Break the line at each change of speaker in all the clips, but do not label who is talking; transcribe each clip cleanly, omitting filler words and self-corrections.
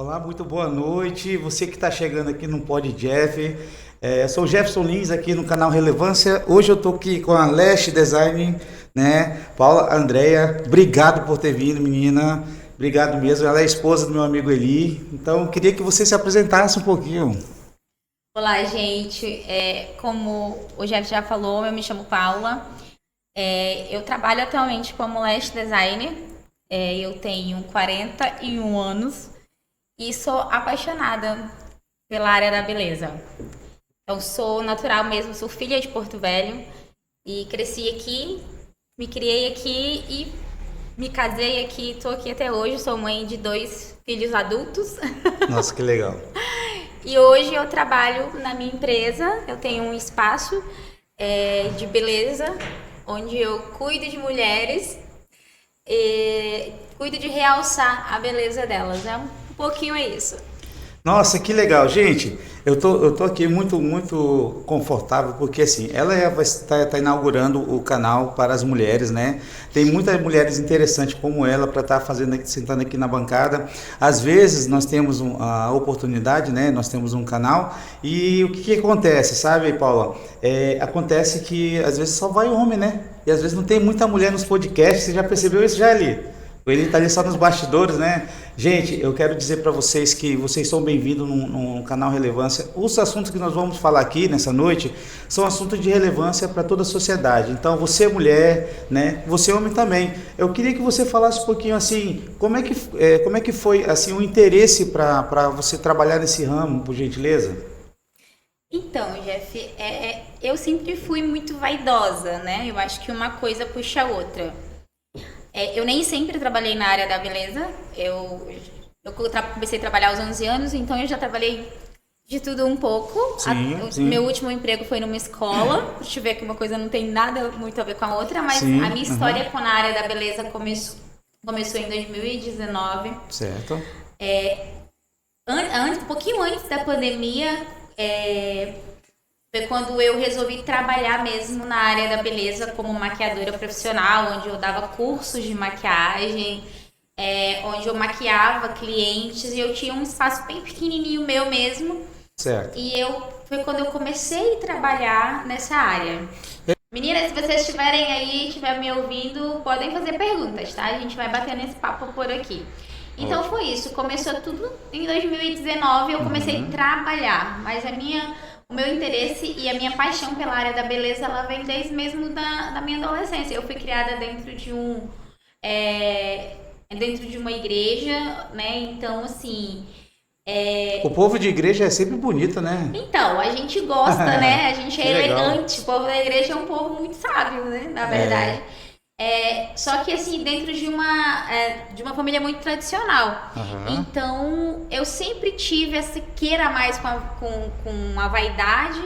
Olá, muito boa noite. Você que está chegando aqui no Pod Jeff. Sou o Jefferson Lins aqui no canal Relevância. Hoje eu estou aqui com a Lash Design, né? Paula Andréia, obrigado por ter vindo, menina. Obrigado mesmo. Ela é esposa do meu amigo Eli. Então, eu queria que você se apresentasse um pouquinho.
Olá, gente. Como o Jeff já falou, eu me chamo Paula. Eu trabalho atualmente como Lash Designer. Eu tenho 41 anos e sou apaixonada pela área da beleza. Então, sou natural mesmo, sou filha de Porto Velho e cresci aqui, me criei aqui e me casei aqui. Estou aqui até hoje, sou mãe de 2 filhos adultos.
Nossa, que legal.
E hoje eu trabalho na minha empresa, eu tenho um espaço de beleza, onde eu cuido de mulheres, cuido de realçar a beleza delas, né? Um pouquinho é isso.
Nossa, que legal, gente. Eu tô aqui muito confortável porque assim, ela vai estar inaugurando o canal para as mulheres, né? Tem muitas mulheres interessantes como ela para estar sentando aqui na bancada. Às vezes nós temos a oportunidade, né? Nós temos um canal e o que acontece, sabe, Paula? Acontece que às vezes só vai homem, né? E às vezes não tem muita mulher nos podcasts. Você já percebeu isso já ali? Ele está ali só nos bastidores, né? Gente, eu quero dizer para vocês que vocês são bem-vindos no canal Relevância. Os assuntos que nós vamos falar aqui nessa noite são assuntos de relevância para toda a sociedade. Então, você é mulher, né? Você é homem também. Eu queria que você falasse um pouquinho assim, como é que foi assim o interesse para você trabalhar nesse ramo, por gentileza?
Então, Jeff, eu sempre fui muito vaidosa, né? Eu acho que uma coisa puxa a outra. Eu nem sempre trabalhei na área da beleza. Eu comecei a trabalhar aos 11 anos, então eu já trabalhei de tudo um pouco.
Sim.
Meu último emprego foi numa escola. Deixa eu ver que uma coisa não tem nada muito a ver com a outra, mas
Sim,
a minha história com a área da beleza começou em 2019.
Certo.
Um pouquinho antes da pandemia, foi quando eu resolvi trabalhar mesmo na área da beleza como maquiadora profissional, onde eu dava cursos de maquiagem, onde eu maquiava clientes e eu tinha um espaço bem pequenininho meu mesmo.
Certo.
E foi quando eu comecei a trabalhar nessa área. Meninas, se vocês estiverem aí, estiverem me ouvindo, podem fazer perguntas, tá? A gente vai batendo esse papo por aqui. Então foi isso, começou tudo em 2019, eu comecei a trabalhar, mas o meu interesse e a minha paixão pela área da beleza, ela vem desde mesmo da minha adolescência. Eu fui criada dentro de uma igreja, né? Então, assim...
O povo de igreja é sempre bonito, né?
Então, a gente gosta, né? A gente é
Que legal.
elegante. O povo da igreja é um povo muito sábio, né? Na verdade. Só que assim, dentro de uma família muito tradicional.
Aham.
Então, eu sempre tive essa queira a mais com a vaidade,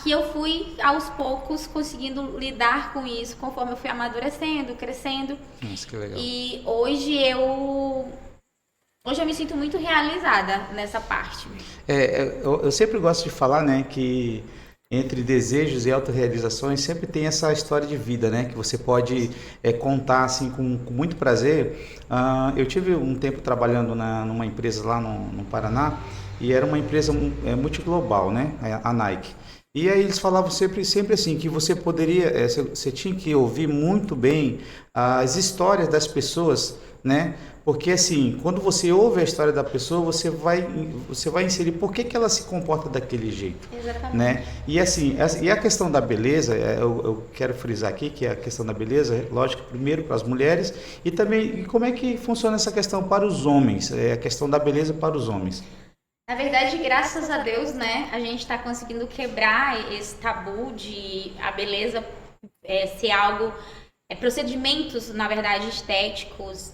que eu fui aos poucos conseguindo lidar com isso conforme eu fui amadurecendo, crescendo.
Nossa, que legal.
E hoje eu me sinto muito realizada nessa parte.
Eu sempre gosto de falar, né, que entre desejos e autorrealizações sempre tem essa história de vida, né, que você pode contar assim com muito prazer. Eu tive um tempo trabalhando numa empresa lá no Paraná e era uma empresa multiglobal, né, a Nike. E aí eles falavam sempre assim, que você poderia, você tinha que ouvir muito bem as histórias das pessoas, né? Porque assim, quando você ouve a história da pessoa, você vai inserir por que ela se comporta daquele jeito,
Exatamente.
né? E assim, e a questão da beleza, eu quero frisar aqui que a questão da beleza, lógico, primeiro para as mulheres e também como é que funciona essa questão para os homens, a questão da beleza para os homens.
Na verdade, graças a Deus, né, a gente está conseguindo quebrar esse tabu de a beleza ser algo, procedimentos, na verdade, estéticos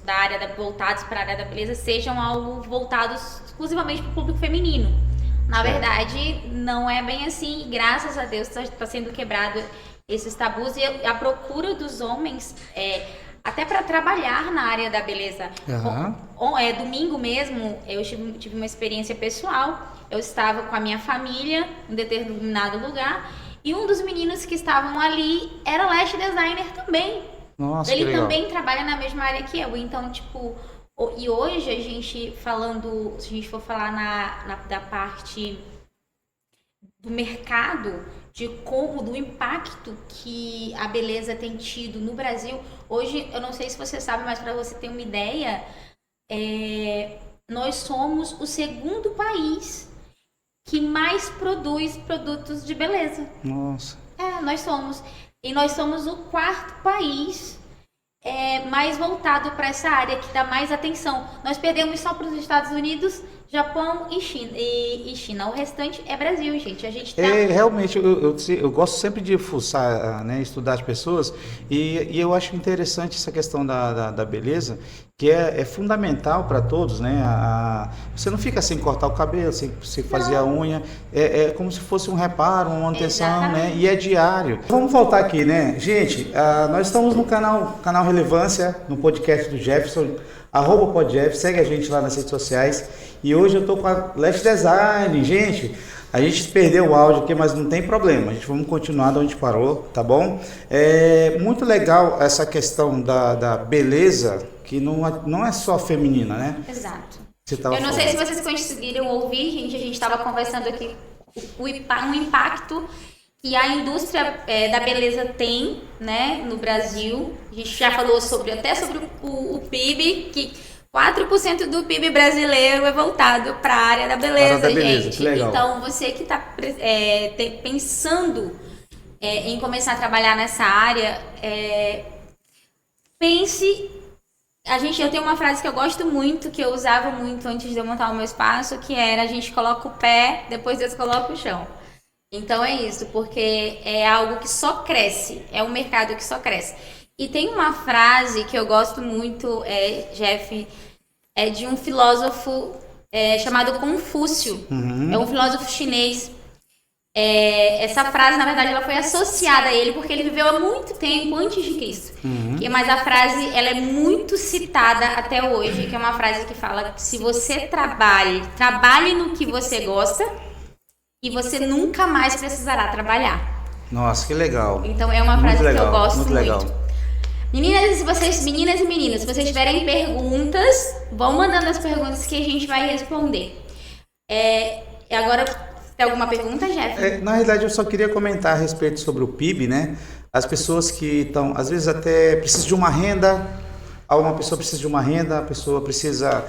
voltados para a área da beleza sejam algo voltados exclusivamente para o público feminino. Na verdade, não é bem assim e graças a Deus está sendo quebrado esses tabus e a procura dos homens até para trabalhar na área da beleza. Domingo mesmo, eu tive uma experiência pessoal. Eu estava com a minha família em determinado lugar e um dos meninos que estavam ali era lash designer também.
Nossa,
Ele
que legal.
também trabalha na mesma área que eu. Então, tipo, E hoje a gente falando, se a gente for falar da parte do mercado, de como, do impacto que a beleza tem tido no Brasil, hoje, eu não sei se você sabe, mas para você ter uma ideia, nós somos o segundo país que mais produz produtos de beleza.
Nossa.
Nós somos. E nós somos o quarto país mais voltado para essa área, que dá mais atenção. Nós perdemos só para os Estados Unidos, Japão e China. O restante é Brasil, gente. A gente tá...
Realmente, eu gosto sempre de fuçar, né, estudar as pessoas, e eu acho interessante essa questão da beleza, que é fundamental para todos, né? Você não fica sem cortar o cabelo, sem fazer a unha, é como se fosse um reparo, uma manutenção, né? E é diário. Vamos voltar aqui, né? Gente, nós estamos no canal Relevância, no podcast do Jefferson, @podjeff, segue a gente lá nas redes sociais. E hoje eu tô com a Lash Design, gente. A gente perdeu o áudio aqui, mas não tem problema. Vamos continuar de onde parou, tá bom? É muito legal essa questão da beleza, que não é só feminina, né?
Exato. Eu não sei se vocês conseguiram ouvir, gente. A gente estava conversando aqui um impacto que a indústria da beleza tem, né, no Brasil. A gente já falou até sobre o PIB, que 4% do PIB brasileiro é voltado para a área da beleza, gente.
Que legal.
Então, você que está pensando em começar a trabalhar nessa área, pense... Eu tenho uma frase que eu gosto muito, que eu usava muito antes de eu montar o meu espaço, que era: a gente coloca o pé, depois Deus coloca o chão. Então é isso, porque é algo que só cresce, é um mercado que só cresce. E tem uma frase que eu gosto muito, Jeff, de um filósofo chamado Confúcio. É um filósofo chinês. Essa frase, na verdade, ela foi associada a ele porque ele viveu há muito tempo antes de Cristo. Mas a frase, ela é muito citada até hoje, que é uma frase que fala que se você trabalhe no que você gosta e você nunca mais precisará trabalhar.
Nossa, que legal.
Então é uma frase que eu gosto muito.
Legal.
Meninas e meninos, se vocês tiverem perguntas, vão mandando as perguntas que a gente vai responder. Agora, tem alguma pergunta, Jeff?
Na realidade, eu só queria comentar a respeito sobre o PIB, né? As pessoas que estão, às vezes, até precisam de uma renda. Uma pessoa precisa de uma renda, a pessoa precisa,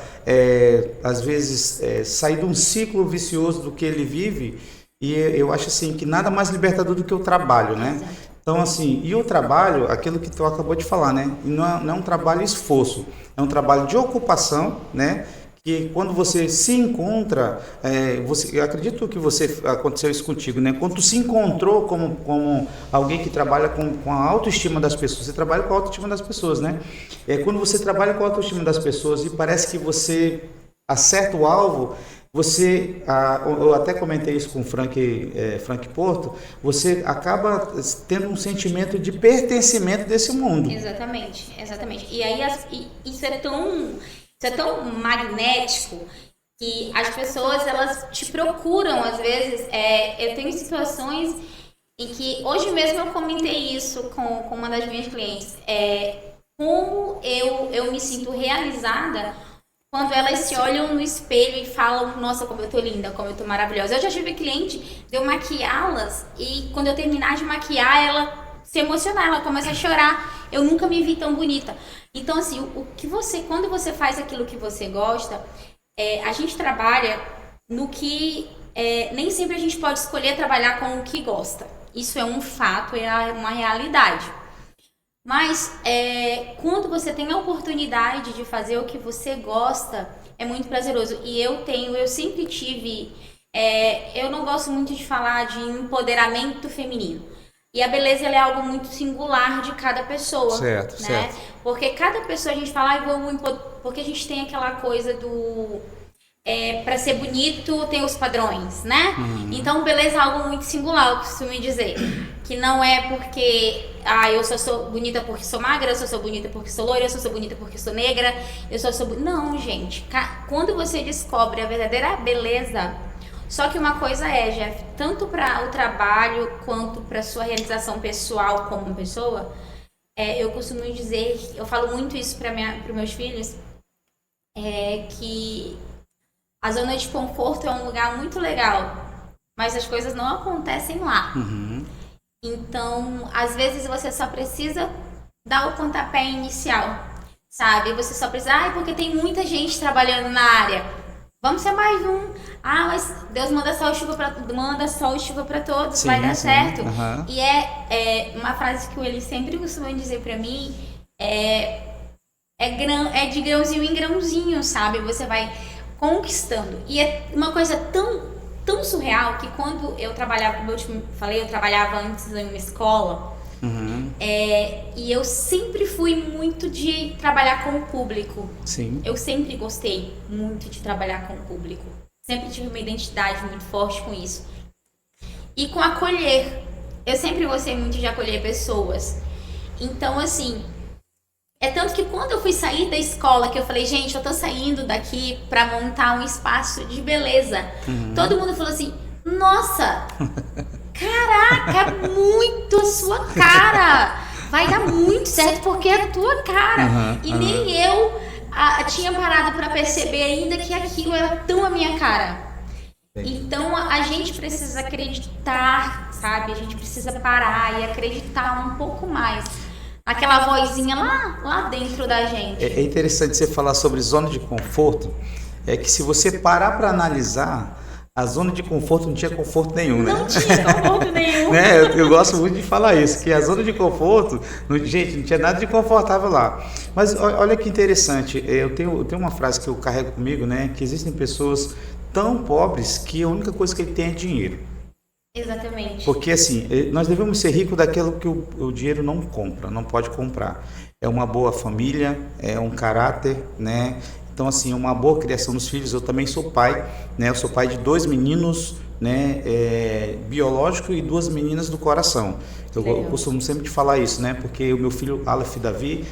às vezes, sair de um ciclo vicioso do que ele vive. E eu acho assim que nada mais libertador do que o trabalho, né?
Exato.
Então, assim, e o trabalho, aquilo que tu acabou de falar, né? Não é um trabalho esforço, é um trabalho de ocupação, né? Que quando você se encontra, eu acredito que aconteceu isso contigo, né? Quando tu se encontrou como alguém que trabalha com a autoestima das pessoas, você trabalha com a autoestima das pessoas, né? Quando você trabalha com a autoestima das pessoas e parece que você acerta o alvo, eu até comentei isso com o Frank Porto, você acaba tendo um sentimento de pertencimento desse mundo.
Exatamente. E aí isso é tão magnético que as pessoas, elas te procuram às vezes. Eu tenho situações em que, hoje mesmo eu comentei isso com uma das minhas clientes, como eu me sinto realizada quando elas se olham no espelho e falam: nossa, como eu tô linda, como eu tô maravilhosa. Eu já tive cliente de eu maquiá-las e quando eu terminar de maquiar, ela se emocionar, ela começa a chorar. Eu nunca me vi tão bonita. Então, assim, quando você faz aquilo que você gosta, a gente trabalha no que nem sempre a gente pode escolher trabalhar com o que gosta. Isso é um fato, é uma realidade. Mas quando você tem a oportunidade de fazer o que você gosta, é muito prazeroso. E eu sempre tive... eu não gosto muito de falar de empoderamento feminino. E a beleza, ela é algo muito singular de cada pessoa.
Certo,
né?
certo.
Porque cada pessoa, a gente fala, porque a gente tem aquela coisa do... para ser bonito, tem os padrões, né? Então, beleza é algo muito singular, eu costumo dizer. Que não é porque... eu só sou bonita porque sou magra, eu só sou bonita porque sou loira, eu só sou bonita porque sou negra, eu só sou... Não, gente. Quando você descobre a verdadeira beleza... Só que uma coisa Jeff, tanto para o trabalho quanto para sua realização pessoal como pessoa, eu costumo dizer, eu falo muito isso para os meus filhos, é que a zona de conforto é um lugar muito legal, mas as coisas não acontecem lá.
Uhum.
Então, às vezes você só precisa dar o pontapé inicial, sabe? Você só precisa, porque tem muita gente trabalhando na área. Vamos ser mais um. Mas Deus manda sol e chuva para todos,
Sim,
vai dar
sim.
certo.
Uhum.
E é uma frase que ele sempre costuma dizer para mim, é de grãozinho em grãozinho, sabe? Você vai conquistando. E é uma coisa tão surreal que quando eu trabalhava, como eu te falei, eu trabalhava antes em uma escola.
Uhum.
E eu sempre fui muito de trabalhar com o público.
Sim.
Eu sempre gostei muito de trabalhar com o público. Sempre tive uma identidade muito forte com isso. E com acolher. Eu sempre gostei muito de acolher pessoas. Então, assim, é tanto que quando eu fui sair da escola, que eu falei, gente, eu tô saindo daqui pra montar um espaço de beleza.
Uhum.
Todo mundo falou assim, nossa, caraca, é muito a sua cara. Vai dar muito certo porque é a tua cara. E nem eu tinha parado pra perceber ainda que aquilo era tão a minha cara. Então a gente precisa acreditar, sabe? A gente precisa parar e acreditar um pouco mais. Aquela vozinha lá dentro da gente.
É interessante você falar sobre zona de conforto, é que se você parar para analisar, a zona de conforto não tinha conforto nenhum, né?
Não tinha conforto nenhum.
Né? Eu gosto muito de falar isso, que a zona de conforto, gente, não tinha nada de confortável lá. Mas olha que interessante, eu tenho uma frase que eu carrego comigo, né? Que existem pessoas tão pobres que a única coisa que ele tem é dinheiro.
Exatamente.
Porque assim, nós devemos ser ricos daquilo que o dinheiro não compra, não pode comprar. É uma boa família, é um caráter, né? Então assim, uma boa criação dos filhos. Eu também sou pai, né? Eu sou pai de 2 meninos, né? Biológico e 2 meninas do coração. Eu costumo sempre te falar isso, né? Porque o meu filho Aleph Davi,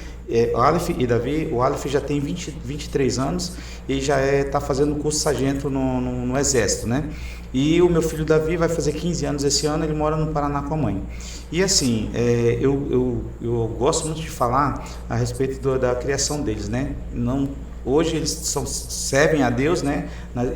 o Aleph já tem 23 anos e já está fazendo curso sargento no Exército, né? E o meu filho Davi vai fazer 15 anos esse ano, ele mora no Paraná com a mãe. E assim, eu gosto muito de falar a respeito da criação deles, né? Hoje eles servem a Deus, né?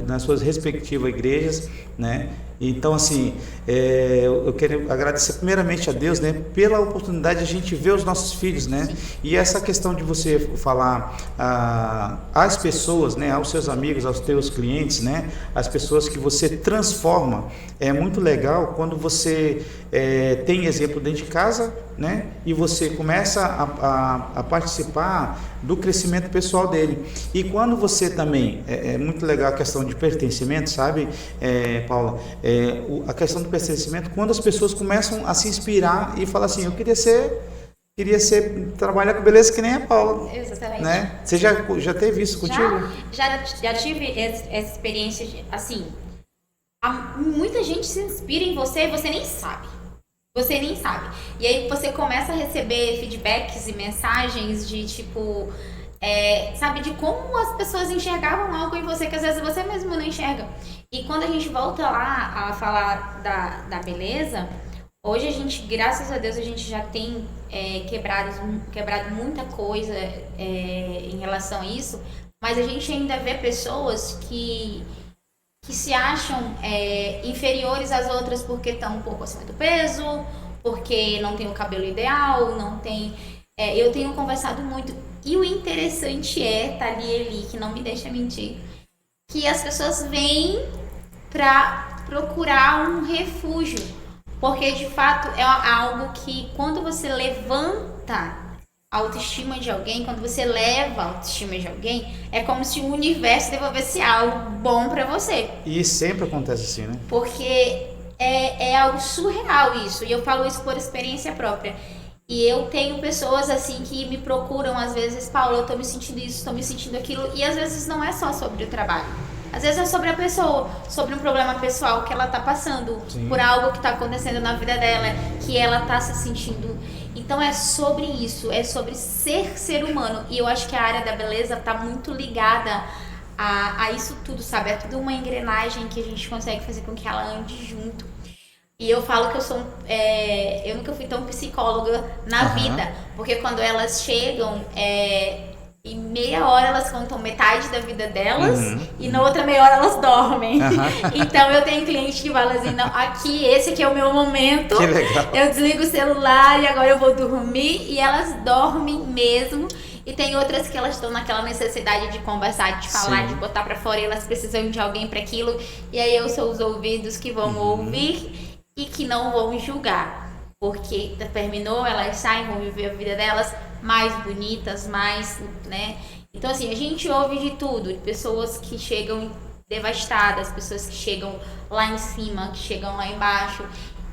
Nas suas respectivas igrejas, né? Então, assim, eu quero agradecer primeiramente a Deus, né, pela oportunidade de a gente ver os nossos filhos, né? E essa questão de você falar às pessoas, né, aos seus amigos, aos teus clientes, né, as pessoas que você transforma, é muito legal quando você tem exemplo dentro de casa, né, e você começa a participar do crescimento pessoal dele. E quando você também, é muito legal a questão de pertencimento, sabe, Paula? A questão do pertencimento, quando as pessoas começam a se inspirar e falar assim, eu queria trabalhar com beleza que nem a Paula.
Exatamente.
Né? Você já teve isso contigo?
Já tive essa experiência, assim, muita gente se inspira em você e você nem sabe. Você nem sabe. E aí você começa a receber feedbacks e mensagens de tipo, sabe, de como as pessoas enxergavam algo em você que às vezes você mesmo não enxerga. E quando a gente volta lá a falar da beleza, hoje a gente, graças a Deus, a gente já tem quebrado muita coisa em relação a isso, mas a gente ainda vê pessoas que se acham inferiores às outras porque estão um pouco acima do peso, porque não tem o cabelo ideal, não tem... eu tenho conversado muito, e o interessante Thalie, que não me deixa mentir, que as pessoas vêm para procurar um refúgio, porque de fato é algo que quando você levanta a autoestima de alguém, quando você leva a autoestima de alguém, é como se o universo devolvesse algo bom para você.
E sempre acontece assim, né?
Porque é algo surreal isso, e eu falo isso por experiência própria. E eu tenho pessoas assim que me procuram às vezes, Paula, eu tô me sentindo isso, tô me sentindo aquilo, e às vezes não é só sobre o trabalho. Às vezes é sobre a pessoa, sobre um problema pessoal que ela tá passando, Sim. por algo que tá acontecendo na vida dela, que ela tá se sentindo. Então é sobre isso, é sobre ser humano. E eu acho que a área da beleza tá muito ligada a isso tudo, sabe? É tudo uma engrenagem que a gente consegue fazer com que ela ande junto. E eu falo que eu nunca fui tão psicóloga na vida, porque quando elas chegam, em meia hora elas contam metade da vida delas e na outra meia hora elas dormem. Então eu tenho cliente que fala assim, não, aqui, esse aqui é o meu momento.
Que legal.
Eu desligo o celular e agora eu vou dormir, e elas dormem mesmo. E tem outras que elas estão naquela necessidade de conversar, de falar,
Sim.
de botar pra fora, e elas precisam de alguém para aquilo. E aí eu sou os ouvidos que vão ouvir e que não vão julgar. Porque terminou, elas saem, vão viver a vida delas mais bonitas, mais, né? Então, assim, a gente ouve de tudo. De pessoas que chegam devastadas, pessoas que chegam lá em cima, que chegam lá embaixo.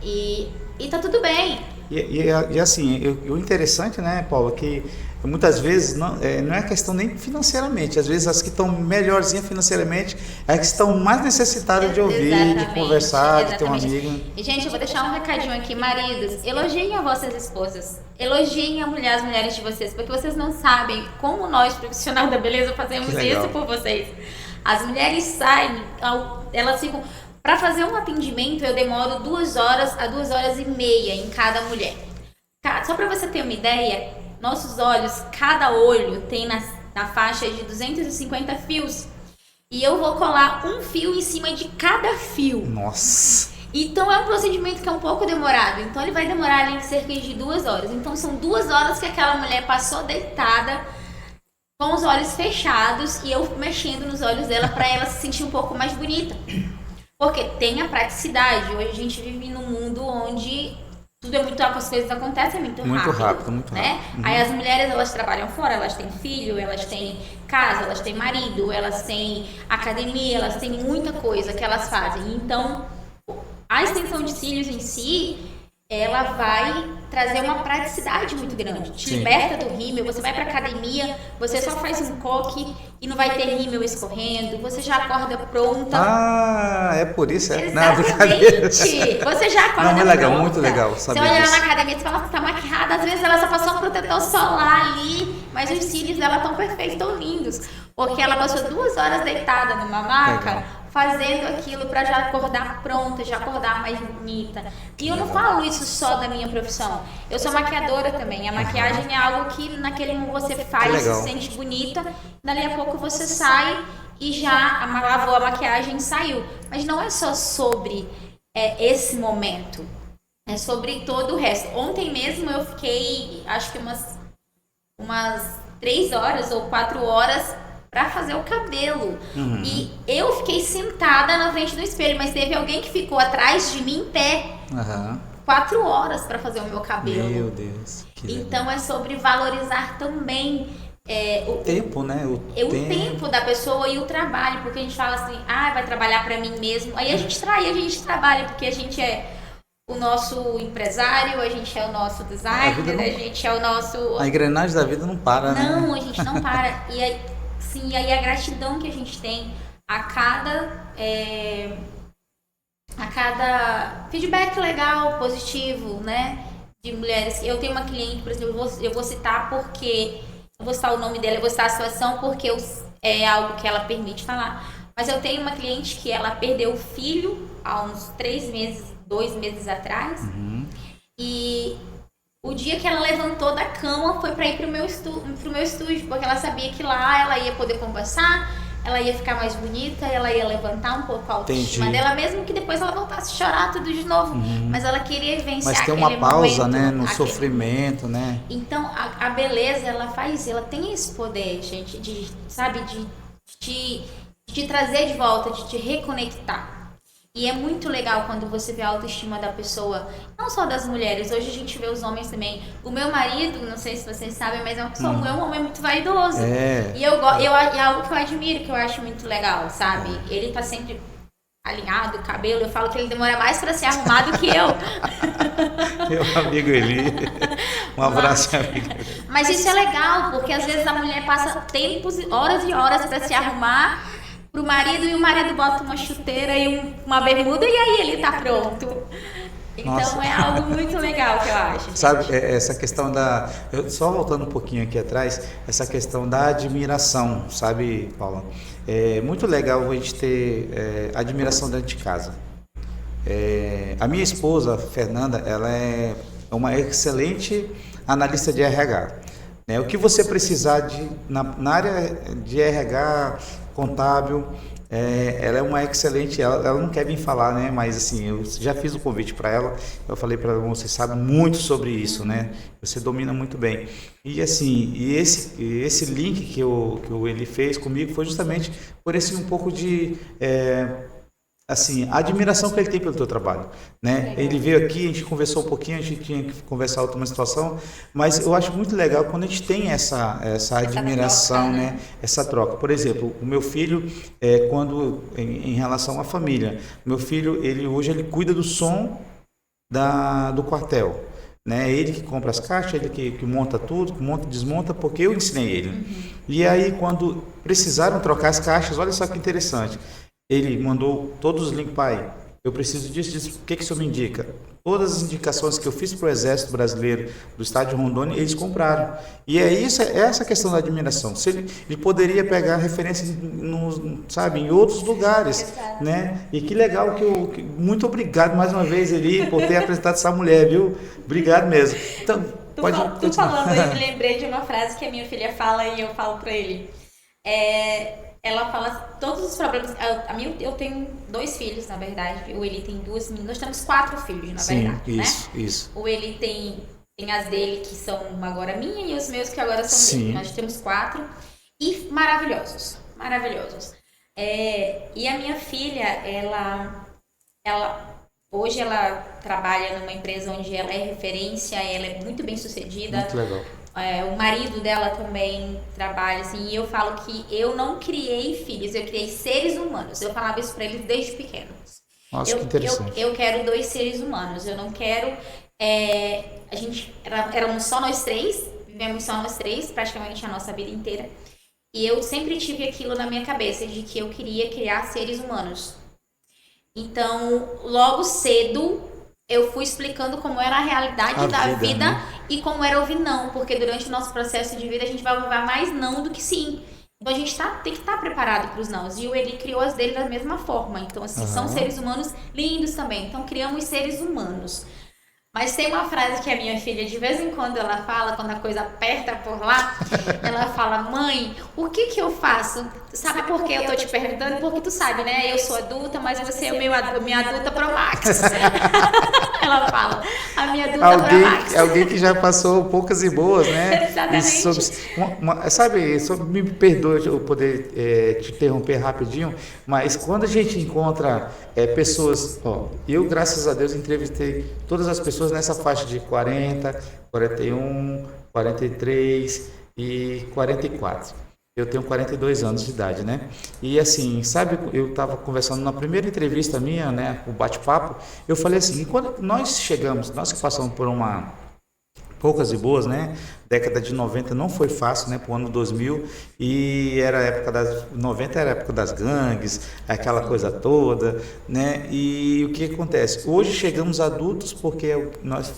E tá tudo bem.
E assim, o interessante, né, Paula, que muitas vezes não é questão nem financeiramente. Às vezes as que estão melhorzinhas financeiramente é que estão mais necessitadas de ouvir, de conversar, de ter um amigo.
E, gente, eu vou deixar um recadinho aqui, maridos. Elogiem as vossas esposas. Elogiem as mulheres de vocês, porque vocês não sabem como nós, profissionais da beleza, fazemos isso por vocês. As mulheres saem, elas ficam... Para fazer um atendimento, eu demoro 2 horas a 2 horas e meia em cada mulher. Só para você ter uma ideia, nossos olhos, cada olho tem na faixa de 250 fios. E eu vou colar um fio em cima de cada fio.
Nossa!
Então é um procedimento que é um pouco demorado. Então ele vai demorar ali cerca de 2 horas. Então são 2 horas que aquela mulher passou deitada, com os olhos fechados, e eu mexendo nos olhos dela para ela se sentir um pouco mais bonita. Porque tem a praticidade. Hoje a gente vive num mundo onde tudo é muito rápido, as coisas acontecem muito rápido. Muito rápido. Aí as mulheres, elas trabalham fora, elas têm filho, elas têm casa, elas têm marido, elas têm academia, elas têm muita coisa que elas fazem. Então, a extensão de cílios em si, ela vai trazer uma praticidade muito grande. Te liberta do rímel, você vai pra academia, você só faz um coque e não vai ter rímel escorrendo, você já acorda pronta.
Ah, é por isso, é?
Exatamente. Você já acorda pronta.
É legal, muito legal saber
Você olha
disso.
lá na academia e fala que tá maquiada, às vezes ela só passou um protetor solar ali, mas os cílios dela estão perfeitos, estão lindos. Porque ela passou 2 horas deitada numa maca, fazendo aquilo para já acordar pronta, já acordar mais bonita. E eu não falo isso só da minha profissão. Eu sou maquiadora também. A maquiagem é algo que naquele momento você faz, se sente bonita, dali a pouco você sai e já lavou a maquiagem e saiu. Mas não é só sobre esse momento, é sobre todo o resto. Ontem mesmo eu fiquei, acho que umas 3 horas ou 4 horas pra fazer o cabelo. E eu fiquei sentada na frente do espelho, mas teve alguém que ficou atrás de mim em pé. 4 horas pra fazer o meu cabelo.
Meu Deus.
Então é sobre valorizar também o
tempo, né? O
tempo da pessoa e o trabalho, porque a gente fala assim, vai trabalhar pra mim mesmo. Aí a gente trabalha, porque a gente é o nosso empresário, a gente é o nosso designer, a gente é o nosso...
A engrenagem da vida não para, né?
Não, a gente não para. E aí, sim, aí a gratidão que a gente tem a cada feedback legal, positivo, né? De mulheres. Eu tenho uma cliente, por exemplo, eu vou citar porque... Eu vou citar o nome dela, eu vou citar a situação porque é algo que ela permite falar. Mas eu tenho uma cliente que ela perdeu o filho há uns 2 meses atrás. E o dia que ela levantou da cama foi para ir pro meu estúdio, porque ela sabia que lá ela ia poder conversar, ela ia ficar mais bonita, ela ia levantar um pouco a autoestima dela, mesmo que depois ela voltasse a chorar tudo de novo. Mas ela queria vivenciar aquele momento.
Mas tem uma pausa, né, no sofrimento, né?
Então, a beleza, ela tem esse poder, gente, de te trazer de volta, de te reconectar. E é muito legal quando você vê a autoestima da pessoa, não só das mulheres, hoje a gente vê os homens também. O meu marido, não sei se vocês sabem, mas é um homem muito vaidoso. E é algo que eu admiro, que eu acho muito legal, sabe? Ele tá sempre alinhado, cabelo, eu falo que ele demora mais pra se arrumar do que eu.
Meu amigo Eli, um abraço, amigo.
Mas isso é legal, porque às vezes a mulher passa tempos, horas e horas pra se arrumar pro marido, e o marido bota uma chuteira e uma bermuda e aí ele tá pronto. Então é algo muito legal que eu acho.
Sabe, essa questão só voltando um pouquinho aqui atrás, essa questão da admiração, sabe, Paula? É muito legal a gente ter admiração dentro de casa. A minha esposa, Fernanda, ela é uma excelente analista de RH. né? O que você precisar na área de RH, contábil, ela é uma excelente, ela não quer vir falar, né? Mas assim, eu já fiz o convite para ela, eu falei para ela, você sabe muito sobre isso, né? Você domina muito bem. E assim, esse link que ele fez comigo foi justamente por esse um pouco de assim, a admiração que ele tem pelo teu trabalho, né? Ele veio aqui, a gente conversou um pouquinho, a gente tinha que conversar outra situação, mas eu acho muito legal quando a gente tem essa admiração, troca, né? Essa troca. Por exemplo, o meu filho, quando em relação à família, meu filho, hoje ele cuida do som do quartel. Né? Ele que compra as caixas, ele que monta tudo, que monta e desmonta, porque eu ensinei ele. Uhum. E aí, quando precisaram trocar as caixas, olha só que interessante. Ele mandou todos os links, pai, eu preciso disso, o que o senhor me indica? Todas as indicações que eu fiz para o Exército Brasileiro do Estado de Rondônia, eles compraram. E essa questão da admiração. Ele poderia pegar referências em outros lugares. Né? E que legal muito obrigado mais uma vez, Eli, por ter apresentado essa mulher, viu? Obrigado mesmo. Então,
tu falando aí, eu me lembrei de uma frase que a minha filha fala e eu falo para ele. Ela fala todos os problemas. Eu tenho 2 filhos, na verdade. O Eli tem 2 meninas. Nós temos 4 filhos, na verdade. Isso. O Eli tem as dele, que são agora minha, e os meus, que agora são dele. Nós temos 4. E maravilhosos. Maravilhosos. E a minha filha, hoje ela trabalha numa empresa onde ela é referência, ela é muito bem sucedida.
Muito legal.
O marido dela também trabalha, assim, e eu falo que eu não criei filhos, eu criei seres humanos. Eu falava isso pra eles desde pequeno.
Nossa, que interessante.
Eu quero 2 seres humanos, eu não quero... éramos só nós 3, vivemos só nós 3, praticamente a nossa vida inteira. E eu sempre tive aquilo na minha cabeça, de que eu queria criar seres humanos. Então, logo cedo, eu fui explicando como era a realidade da vida, né? E como era ouvir não, porque durante o nosso processo de vida a gente vai ouvir mais não do que sim. Então a gente tem que estar preparado para os nãos. E o Eli criou as dele da mesma forma. Então, assim, são seres humanos lindos também. Então, criamos seres humanos. Mas tem uma frase que a minha filha, de vez em quando, ela fala, quando a coisa aperta por lá, ela fala, mãe, o que eu faço? Sabe por que eu tô te perguntando? Porque tu sabe, né? Eu sou adulta, mas você é minha adulta pro max. Ela fala, a minha adulta pro max.
Alguém que já passou poucas e boas, né?
Exatamente.
Me perdoe eu poder te interromper rapidinho, mas quando a gente encontra pessoas, eu, graças a Deus, entrevistei todas as pessoas nessa faixa de 40, 41, 43 e 44. Eu tenho 42 anos de idade, né? E assim, sabe, eu estava conversando na primeira entrevista minha, né, o bate-papo, eu falei assim, quando nós que passamos por poucas e boas, né? Década de 90 não foi fácil, né? Pro ano 2000, e era a época das 90, era a época das gangues, aquela coisa toda, né? E o que acontece? Hoje chegamos adultos porque nós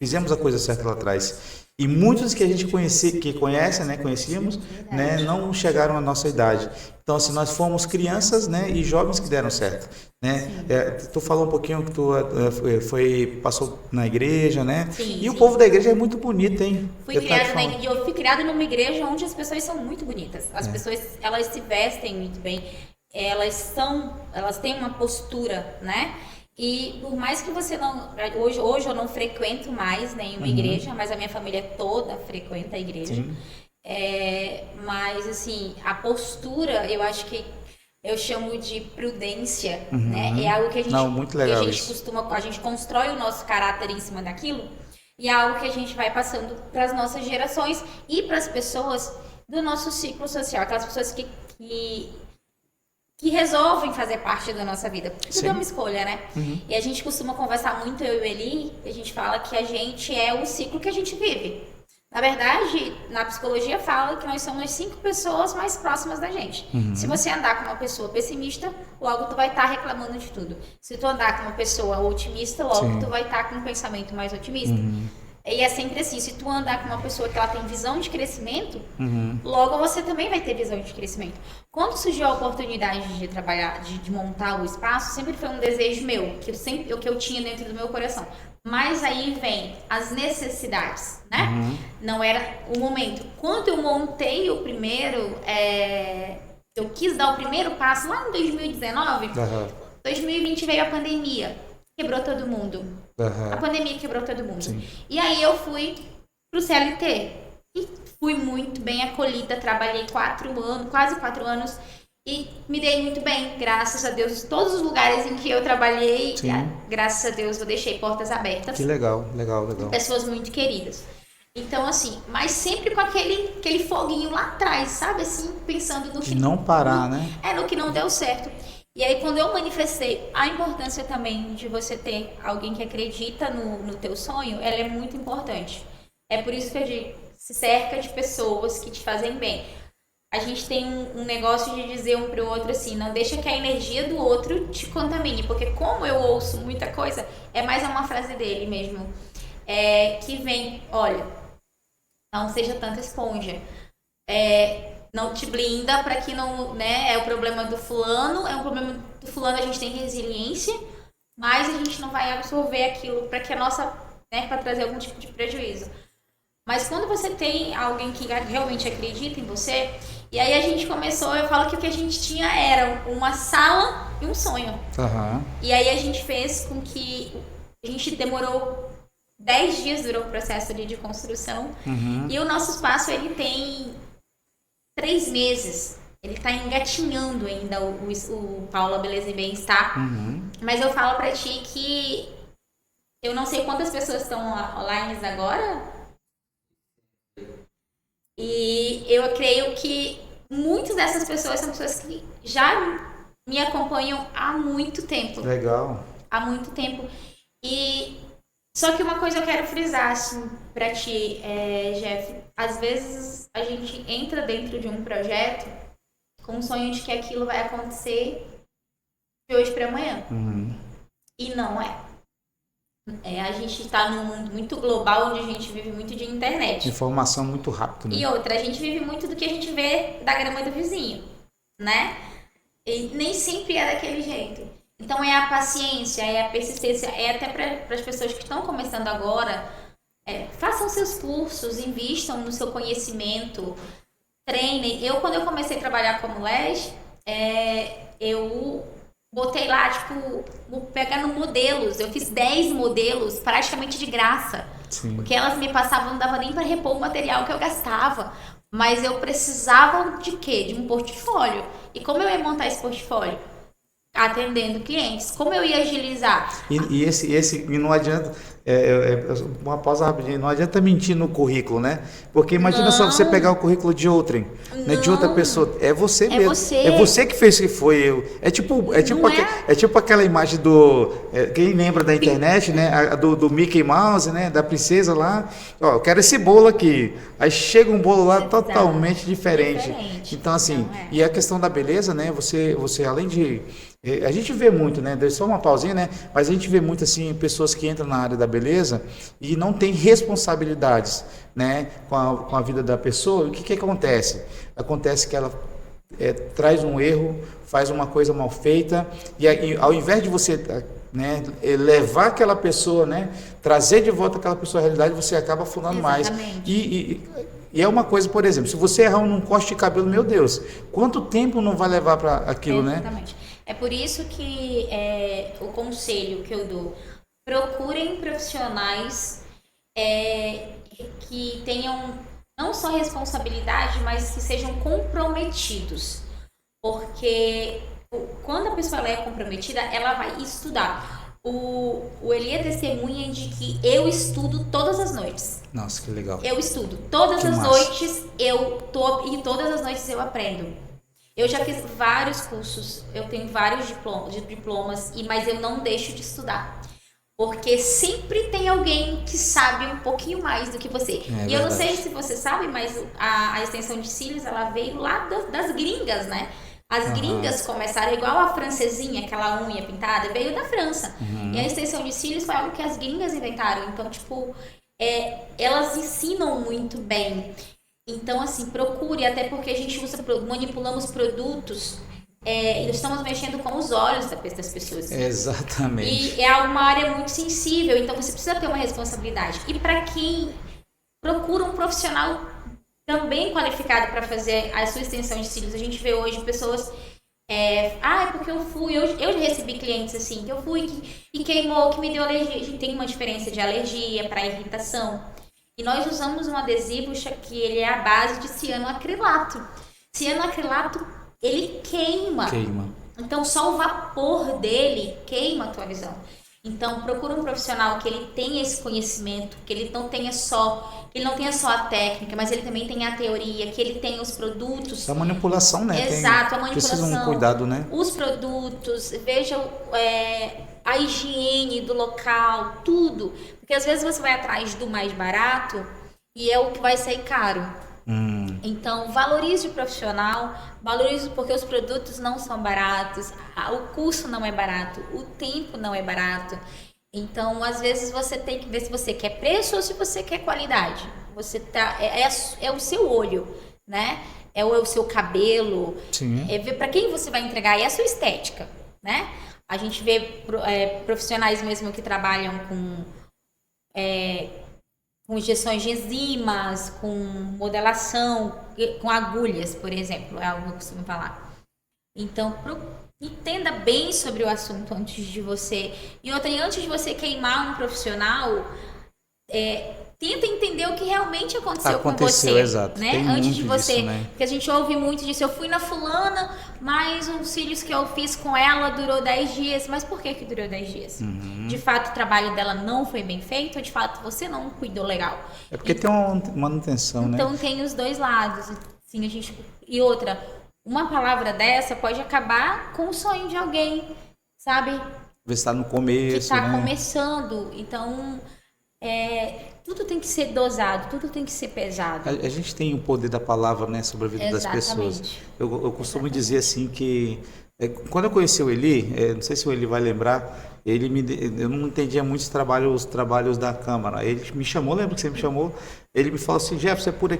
fizemos a coisa certa lá atrás. E muitos que a gente conhecíamos, né, não chegaram à nossa idade. Então, assim, nós fomos crianças, né, e jovens que deram certo, né? Tu falou um pouquinho que tu passou na igreja, né?
Sim,
e o povo da igreja é muito bonito, hein?
Eu fui criada numa igreja onde as pessoas são muito bonitas. As pessoas, elas se vestem muito bem. Elas têm uma postura, né? E por mais que você não... Hoje eu não frequento mais nenhuma igreja, mas a minha família toda frequenta a igreja.
Sim.
Mas, assim, a postura, eu acho que eu chamo de prudência, né? É algo que a gente,
muito legal,
a gente constrói o nosso caráter em cima daquilo, e é algo que a gente vai passando para as nossas gerações e para as pessoas do nosso ciclo social, aquelas pessoas que resolvem fazer parte da nossa vida. Porque tudo é uma escolha, né? E a gente costuma conversar muito, eu e o Eli, a gente fala que a gente é o ciclo que a gente vive. Na verdade, na psicologia fala que nós somos 5 pessoas mais próximas da gente. Se você andar com uma pessoa pessimista, logo tu vai estar reclamando de tudo. Se tu andar com uma pessoa otimista, logo tu vai estar com um pensamento mais otimista. E é sempre assim, se tu andar com uma pessoa que ela tem visão de crescimento, logo você também vai ter visão de crescimento. Quando surgiu a oportunidade de trabalhar, de montar o espaço, sempre foi um desejo meu, que eu tinha dentro do meu coração. Mas aí vem as necessidades, né? Não era o momento. Quando eu montei o primeiro, eu quis dar o primeiro passo lá em 2019. 2020 veio a pandemia, quebrou todo mundo. A pandemia quebrou todo mundo.
Sim.
E aí eu fui pro CLT e fui muito bem acolhida, trabalhei 4 anos, quase 4 anos, e me dei muito bem, graças a Deus. Todos os lugares em que eu trabalhei, graças a Deus, eu deixei portas abertas.
Que legal.
Pessoas muito queridas. Então, assim, mas sempre com aquele foguinho lá atrás, sabe? Assim, pensando no que...
Não parar, né?
No que não deu certo. E aí, quando eu manifestei a importância também de você ter alguém que acredita no teu sonho, ela é muito importante. É por isso que eu digo, se cerca de pessoas que te fazem bem. A gente tem um negócio de dizer um pro outro assim, não deixa que a energia do outro te contamine. Porque como eu ouço muita coisa, é mais uma frase dele mesmo. Que vem, olha, não seja tanta esponja. Não te blinda para que não, né? É o problema do fulano, a gente tem resiliência, mas a gente não vai absorver aquilo para que a nossa, né, para trazer algum tipo de prejuízo. Mas quando você tem alguém que realmente acredita em você, e aí a gente começou, eu falo que o que a gente tinha era uma sala e um sonho. E aí a gente fez com que a gente demorou 10 dias, durou o processo de construção, e o nosso espaço ele tem 3 meses. Ele tá engatinhando ainda o Paula Beleza e Bem-Estar. Mas eu falo pra ti que eu não sei quantas pessoas estão online agora. E eu creio que muitas dessas pessoas são pessoas que já me acompanham há muito tempo.
Legal.
Há muito tempo. E só que uma coisa eu quero frisar, assim, pra ti, Jeff. Às vezes a gente entra dentro de um projeto com o sonho de que aquilo vai acontecer de hoje para amanhã. E não é. A gente está num mundo muito global, onde a gente vive muito de internet.
Informação muito rápida. Né?
E outra, a gente vive muito do que a gente vê da grama do vizinho, né? E nem sempre é daquele jeito. Então é a paciência, é a persistência, é até para as pessoas que estão começando agora, façam seus cursos, invistam no seu conhecimento, treinem. Quando eu comecei a trabalhar como LES, eu botei lá, pegando modelos. Eu fiz 10 modelos praticamente de graça.
Sim.
Porque elas me passavam, não dava nem para repor o material que eu gastava. Mas eu precisava de quê? De um portfólio. E como eu ia montar esse portfólio? Atendendo clientes. Como eu ia agilizar?
E não adianta, uma pausa rapidinho, não adianta mentir no currículo, né? Porque imagina só você pegar o currículo de outrem, né? De outra pessoa. É você mesmo. É você que fez, que foi eu. É tipo aquela imagem do... quem lembra da internet, né? Do Mickey Mouse, né? Da princesa lá. Ó, eu quero esse bolo aqui. Aí chega um bolo lá totalmente diferente. Então, assim, e a questão da beleza, né? Você além de... A gente vê muito, né? Só uma pausinha, né? Mas a gente vê muito, assim, pessoas que entram na área da beleza e não tem responsabilidades, né? Com a vida da pessoa. E o que acontece? Acontece que ela traz um erro, faz uma coisa mal feita e ao invés de você, né, levar aquela pessoa, né? Trazer de volta aquela pessoa à realidade, você acaba afundando mais. E é uma coisa, por exemplo, se você errar num corte de cabelo, meu Deus, quanto tempo não vai levar para aquilo, né?
Exatamente. É por isso que o conselho que eu dou, procurem profissionais que tenham não só responsabilidade, mas que sejam comprometidos. Porque quando a pessoa é comprometida, ela vai estudar. O Eli é testemunha de que eu estudo todas as noites.
Nossa, que legal.
Eu estudo. Todas as noites e todas as noites eu aprendo. Eu já fiz vários cursos, eu tenho vários diplomas, mas eu não deixo de estudar. Porque sempre tem alguém que sabe um pouquinho mais do que você. E eu não sei se você sabe, mas a extensão de cílios, ela veio lá das gringas, né? As gringas começaram igual a francesinha, aquela unha pintada, veio da França. E a extensão de cílios foi algo que as gringas inventaram. Então, elas ensinam muito bem. Então, assim, procure, até porque a gente manipulamos produtos, estamos mexendo com os olhos das pessoas.
Exatamente.
E é uma área muito sensível, então você precisa ter uma responsabilidade. E para quem procura um profissional também qualificado para fazer a sua extensão de cílios. A gente vê hoje pessoas... porque eu fui... Eu já recebi clientes assim, que eu fui e queimou, que me deu alergia. A gente tem uma diferença de alergia para irritação. E nós usamos um adesivo que ele é a base de cianoacrilato. Cianoacrilato, ele queima. Então, só o vapor dele queima a tua visão. Então, procura um profissional que ele tenha esse conhecimento, que ele não tenha só a técnica, mas ele também tenha a teoria, que ele tenha os produtos.
A manipulação, né?
Exato, a manipulação.
Precisa um cuidado, né?
Os produtos, veja a higiene do local, tudo. Porque às vezes você vai atrás do mais barato e é o que vai sair caro. Então, valorize o profissional, valorize porque os produtos não são baratos, o custo não é barato, o tempo não é barato. Então, às vezes você tem que ver se você quer preço ou se você quer qualidade. Você é o seu olho, né? É o seu cabelo.
Sim.
É ver para quem você vai entregar e a sua estética, né? A gente vê profissionais mesmo que trabalham com injeções de enzimas, com modelação, com agulhas, por exemplo, é algo que eu costumo falar. Então, entenda bem sobre o assunto antes de você... E antes de você queimar um profissional, tenta entender o que realmente aconteceu com você.
Exato.
Né?
Tem
antes
muito
de você...
disso, né?
Porque a gente ouve muito disso. Eu fui na fulana, mas os cílios que eu fiz com ela durou 10 dias. Mas por que durou 10 dias? De fato, o trabalho dela não foi bem feito, ou de fato você não cuidou legal?
É porque tem uma manutenção, né?
Então tem os dois lados. Assim, E outra, uma palavra dessa pode acabar com o sonho de alguém, sabe?
Você está no começo,
que está
né?
começando. Então, tudo tem que ser dosado, tudo tem que ser pesado.
A gente tem o poder da palavra, né, sobre a vida das pessoas. Eu costumo dizer assim que quando eu conheci o Eli, não sei se o Eli vai lembrar, eu não entendia muito os trabalhos da Câmara. Ele me chamou, lembra que você me chamou? Ele me falou assim: Jefferson, é por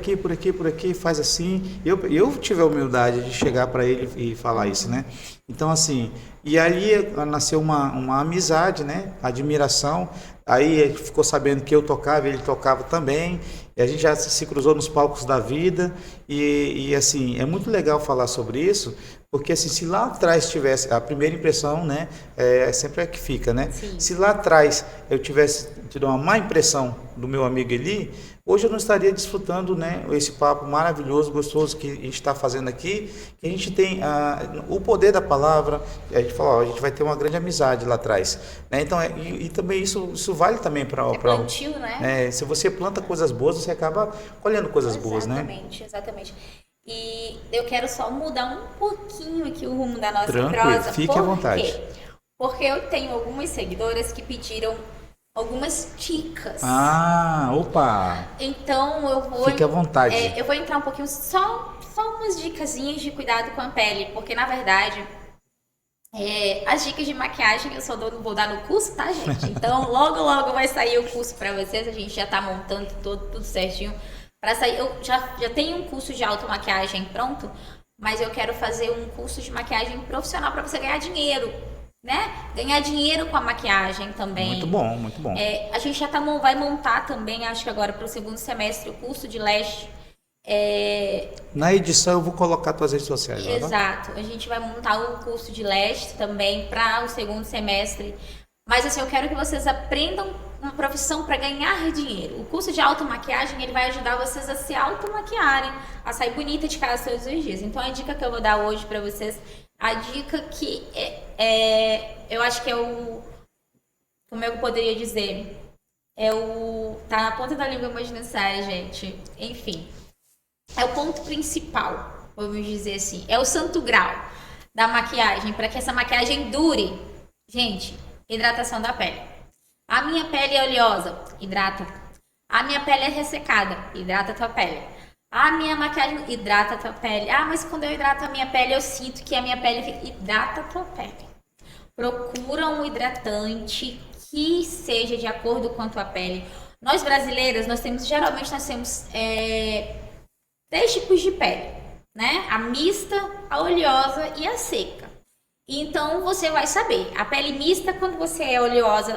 aqui, faz assim. Eu tive a humildade de chegar para ele e falar isso, né? Então, assim, e ali nasceu uma amizade, né? Admiração. Aí ele ficou sabendo que eu tocava, ele tocava também. E a gente já se cruzou nos palcos da vida. E assim, é muito legal falar sobre isso, porque assim, se lá atrás tivesse, a primeira impressão, né, sempre é que fica, né?
Sim.
Se lá atrás eu tivesse tido uma má impressão do meu amigo Eli, hoje eu não estaria desfrutando, né, esse papo maravilhoso, gostoso que a gente está fazendo aqui, que a gente tem o poder da palavra. A gente fala, a gente vai ter uma grande amizade lá atrás, né? Então, e também isso vale também para o
plantio, né?
Se você planta coisas boas, você acaba colhendo coisas boas, né?
Exatamente. E eu quero só mudar um pouquinho aqui o rumo da nossa
Tranquilo,
prosa.
fique à vontade.
Porque eu tenho algumas seguidoras que pediram algumas dicas.
Opa!
Então eu vou...
Fique à vontade.
Eu vou entrar um pouquinho, só umas dicasinhas de cuidado com a pele. Porque, na verdade, as dicas de maquiagem eu só vou dar no curso, tá, gente? Então, logo vai sair o curso pra vocês. A gente já tá montando tudo certinho. Para sair, eu já tenho um curso de automaquiagem pronto, mas eu quero fazer um curso de maquiagem profissional para você ganhar dinheiro, né? Ganhar dinheiro com a maquiagem também.
Muito bom, muito bom.
A gente já vai montar também, acho que agora para o segundo semestre, o curso de lash.
Na edição eu vou colocar suas redes sociais.
Exato. A gente vai montar o curso de lash também para o segundo semestre. Mas assim, eu quero que vocês aprendam uma profissão para ganhar dinheiro. O curso de automaquiagem, ele vai ajudar vocês a se automaquiarem, a sair bonita de casa todos os dias. Então, a dica que eu vou dar hoje para vocês, a dica que eu acho que como eu poderia dizer, tá na ponta da língua, imagina sai, gente. Enfim, é o ponto principal, vamos dizer assim. É o santo grau da maquiagem, para que essa maquiagem dure. Gente, hidratação da pele. A minha pele é oleosa, hidrata. A minha pele é ressecada, hidrata a tua pele. A minha maquiagem, hidrata a tua pele. Mas quando eu hidrato a minha pele, eu sinto que a minha pele hidrata a tua pele. Procura um hidratante que seja de acordo com a tua pele. Nós brasileiras, geralmente nós temos 3 tipos de pele, né? A mista, a oleosa e a seca. Então, você vai saber. A pele mista, quando você é oleosa,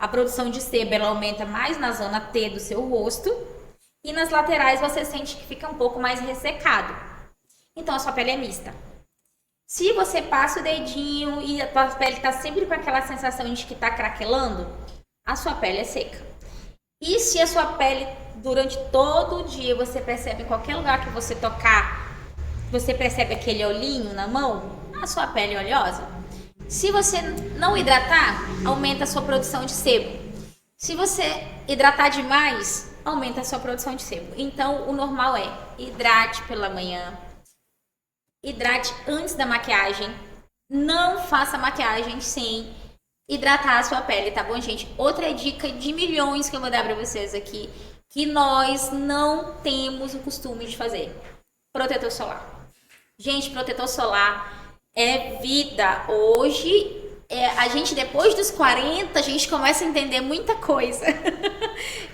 A produção de sebo, ela aumenta mais na zona T do seu rosto. E nas laterais você sente que fica um pouco mais ressecado. Então a sua pele é mista. Se você passa o dedinho e a tua pele está sempre com aquela sensação de que está craquelando, a sua pele é seca. E se a sua pele, durante todo o dia, você percebe em qualquer lugar que você tocar, você percebe aquele olhinho na mão, a sua pele é oleosa. Se você não hidratar, aumenta a sua produção de sebo. Se você hidratar demais, aumenta a sua produção de sebo. Então, o normal é hidrate pela manhã, hidrate antes da maquiagem, não faça maquiagem sem hidratar a sua pele, tá bom, gente? Outra dica de milhões que eu vou dar pra vocês aqui, que nós não temos o costume de fazer: protetor solar. Gente, protetor solar é vida. Hoje, a gente, depois dos 40, a gente começa a entender muita coisa.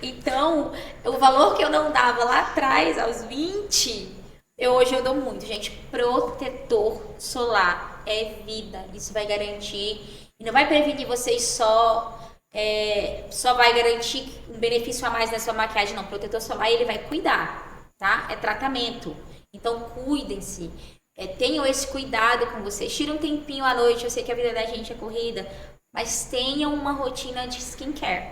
Então, o valor que eu não dava lá atrás, aos 20, hoje eu dou muito, gente. Protetor solar é vida. Isso vai garantir, e não vai prevenir vocês só vai garantir um benefício a mais na sua maquiagem, não. Protetor solar, ele vai cuidar, tá? É tratamento. Então, cuidem-se. Tenham esse cuidado com vocês. Tira um tempinho à noite. Eu sei que a vida da gente é corrida, mas tenham uma rotina de skincare.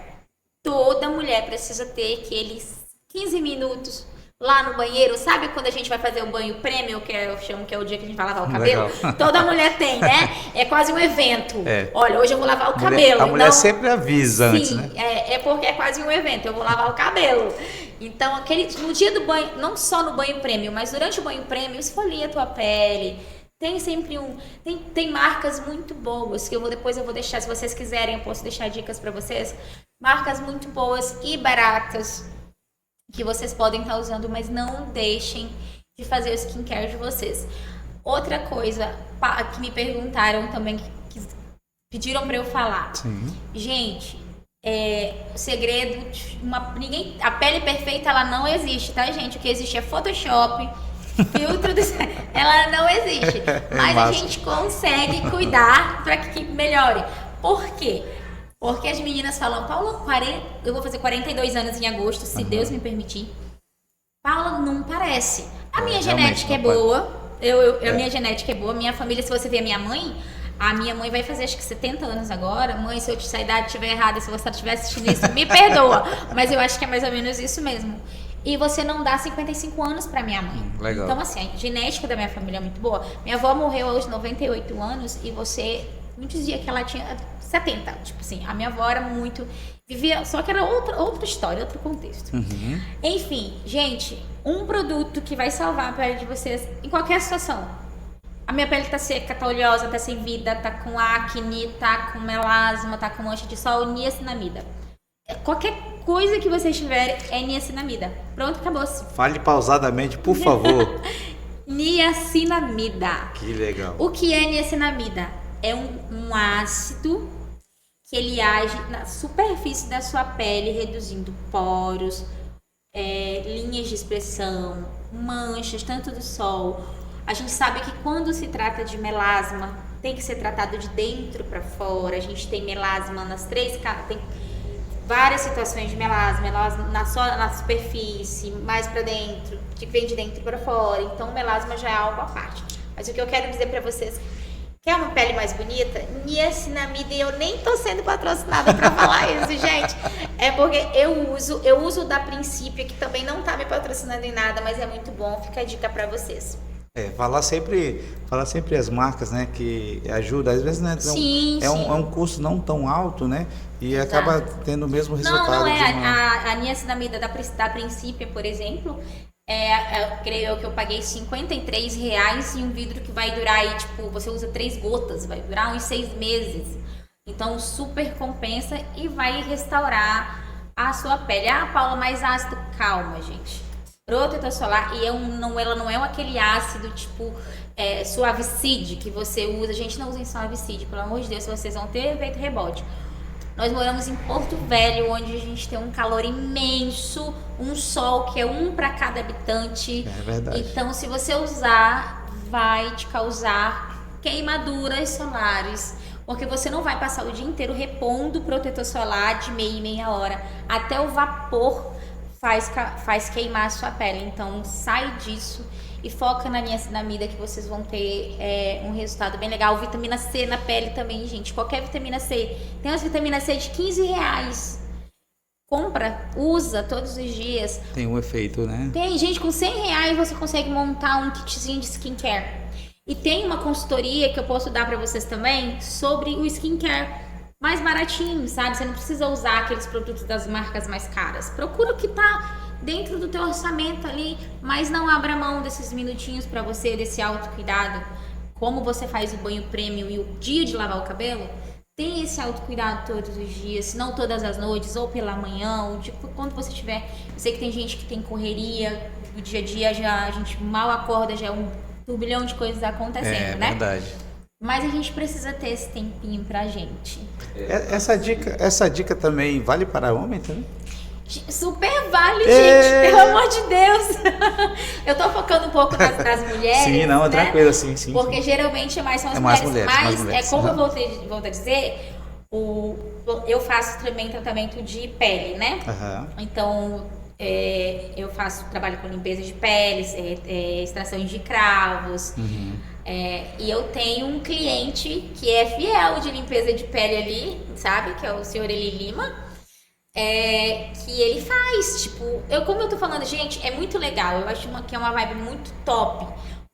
Toda mulher precisa ter aqueles 15 minutos lá no banheiro. Sabe quando a gente vai fazer o banho premium, que eu chamo que é o dia que a gente vai lavar o cabelo? Legal. Toda mulher tem, né? É quase um evento. Olha, hoje eu vou lavar o cabelo.
A mulher sempre avisa antes,
sim,
né?
É porque é quase um evento. Eu vou lavar o cabelo. Então, no dia do banho, não só no banho premium, mas durante o banho premium, esfolia a tua pele. Tem sempre tem marcas muito boas, que depois eu vou deixar, se vocês quiserem, eu posso deixar dicas para vocês. Marcas muito boas e baratas que vocês podem estar usando, mas não deixem de fazer o skincare de vocês. Outra coisa que me perguntaram também, que pediram para eu falar. Sim. Gente, o segredo, a pele perfeita, ela não existe, tá, gente? O que existe é Photoshop, filtro, ela não existe. Mas a gente consegue cuidar para que melhore. Por quê? Porque as meninas falam: Paula, eu vou fazer 42 anos em agosto, se Deus me permitir. Paula, não parece. A minha genética é boa. A minha genética é boa. Minha família, se você ver a minha mãe vai fazer acho que 70 anos agora. Mãe, se a idade estiver errada, se você estiver assistindo isso, me perdoa. Mas eu acho que é mais ou menos isso mesmo. E você não dá 55 anos pra minha mãe.
Legal.
Então, assim, a genética da minha família é muito boa. Minha avó morreu aos 98 anos e muitos dias que ela tinha 70. Tipo assim, a minha avó era muito... Vivia, só que era outra história, outro contexto. Uhum. Enfim, gente, um produto que vai salvar a pele de vocês em qualquer situação. A minha pele tá seca, tá oleosa, tá sem vida, tá com acne, tá com melasma, tá com mancha de sol, niacinamida. Qualquer coisa que vocês tiverem é niacinamida. Pronto, acabou-se.
Fale pausadamente, por favor.
Niacinamida.
Que legal.
O que é niacinamida? É um ácido que ele age na superfície da sua pele, reduzindo poros, linhas de expressão, manchas, tanto do sol. A gente sabe que quando se trata de melasma, tem que ser tratado de dentro para fora. A gente tem melasma tem várias situações de melasma só na superfície, mais para dentro, que vem de dentro para fora. Então, melasma já é algo à parte. Mas o que eu quero dizer para vocês, quer uma pele mais bonita? Niacinamida, e eu nem tô sendo patrocinada para falar isso, gente. É porque eu uso da Princípio, que também não tá me patrocinando em nada, mas é muito bom, fica a dica para vocês.
Falar sempre as marcas, né, que ajuda, às vezes, né,
sim.
É um custo não tão alto, né, e exato, acaba tendo o mesmo resultado.
Não é, a niacinamida da Princípio, por exemplo, creio que eu paguei R$53 em um vidro que vai durar aí, tipo, você usa 3 gotas, vai durar uns 6 meses. Então, super compensa e vai restaurar a sua pele. Ah, Paula, mais ácido? Calma, gente. Protetor solar, e ela não é aquele ácido tipo suavicide que você usa. Gente, não usem suavicide, pelo amor de Deus, vocês vão ter efeito rebote. Nós moramos em Porto Velho, onde a gente tem um calor imenso, um sol que é 1 para cada habitante.
É verdade.
Então, se você usar, vai te causar queimaduras solares. Porque você não vai passar o dia inteiro repondo protetor solar de meia em meia hora. Até o vapor faz queimar a sua pele. Então, sai disso e foca na niacinamida que vocês vão ter um resultado bem legal. Vitamina C na pele também, gente. Qualquer vitamina C. Tem umas vitaminas C de R$15. Compra, usa todos os dias.
Tem um efeito, né?
Tem gente, com R$100 você consegue montar um kitzinho de skincare. E tem uma consultoria que eu posso dar pra vocês também sobre o skincare mais baratinho, sabe? Você não precisa usar aqueles produtos das marcas mais caras. Procura o que tá dentro do teu orçamento ali, mas não abra mão desses minutinhos pra você, desse autocuidado. Como você faz o banho premium e o dia de lavar o cabelo, tem esse autocuidado todos os dias, se não todas as noites, ou pela manhã, ou tipo, quando você tiver. Eu sei que tem gente que tem correria, no dia a dia a gente mal acorda, já é um turbilhão de coisas acontecendo, né? É
verdade.
Mas a gente precisa ter esse tempinho pra gente.
Essa dica também vale para homem também?
Super vale, gente, pelo amor de Deus. Eu tô focando um pouco nas mulheres.
Sim, não, é tranquilo, sim.
Porque geralmente mais são as mulheres. Mas como eu volto a dizer, eu faço também tratamento de pele, né? Então, eu trabalho com limpeza de peles, extração de cravos. E eu tenho um cliente que é fiel de limpeza de pele ali, sabe? Que é o senhor Eli Lima. Que ele faz, tipo, como eu tô falando, gente, é muito legal, eu acho que é uma vibe muito top,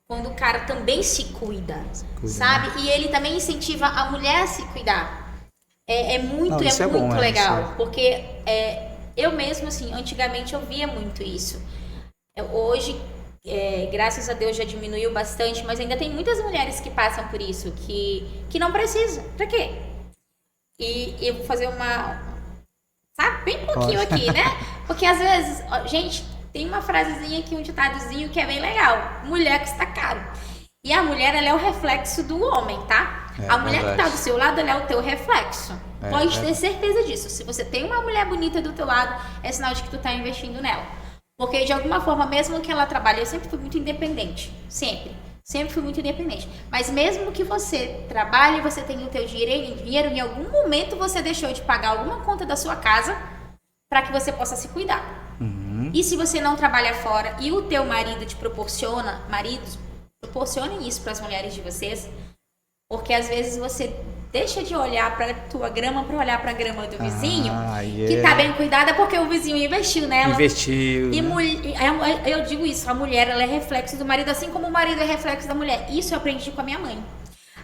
quando o cara também se cuida, sabe? E ele também incentiva a mulher a se cuidar, muito legal, porque eu mesmo, assim, antigamente eu via muito isso, hoje, graças a Deus já diminuiu bastante, mas ainda tem muitas mulheres que passam por isso, que não precisam, pra quê? E eu vou fazer sabe, bem pouquinho aqui, né? Porque às vezes, gente, tem uma frasezinha aqui, um ditadozinho que é bem legal. Mulher custa caro. E a mulher, ela é o reflexo do homem, tá? A mulher que tá do seu lado, ela é o teu reflexo. Pode ter certeza disso. Se você tem uma mulher bonita do teu lado, é sinal de que tu tá investindo nela. Porque de alguma forma, mesmo que ela trabalhe, eu sempre fui muito independente. Sempre fui muito independente. Mas mesmo que você trabalhe, você tenha o teu dinheiro, em algum momento você deixou de pagar alguma conta da sua casa para que você possa se cuidar. E se você não trabalha fora e o teu marido te proporciona, maridos, proporcionem isso para as mulheres de vocês, porque às vezes você deixa de olhar para tua grama para olhar para a grama do vizinho, que tá bem cuidada porque o vizinho investiu nela.
Investiu.
E eu digo isso, a mulher, ela é reflexo do marido, assim como o marido é reflexo da mulher. Isso eu aprendi com a minha mãe.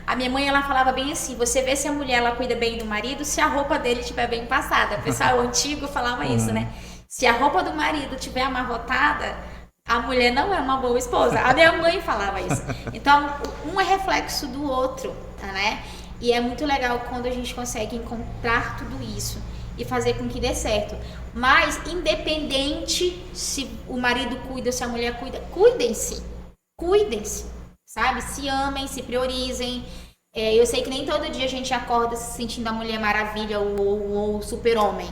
A minha mãe, ela falava bem assim, você vê se a mulher, ela cuida bem do marido, se a roupa dele estiver bem passada. O pessoal antigo falava isso, né? Se a roupa do marido estiver amarrotada, a mulher não é uma boa esposa. A minha mãe falava isso. Então, um é reflexo do outro, né? E é muito legal quando a gente consegue encontrar tudo isso e fazer com que dê certo. Mas, independente se o marido cuida ou se a mulher cuida, cuidem-se, sabe? Se amem, se priorizem. Eu sei que nem todo dia a gente acorda se sentindo a Mulher Maravilha ou o super-homem,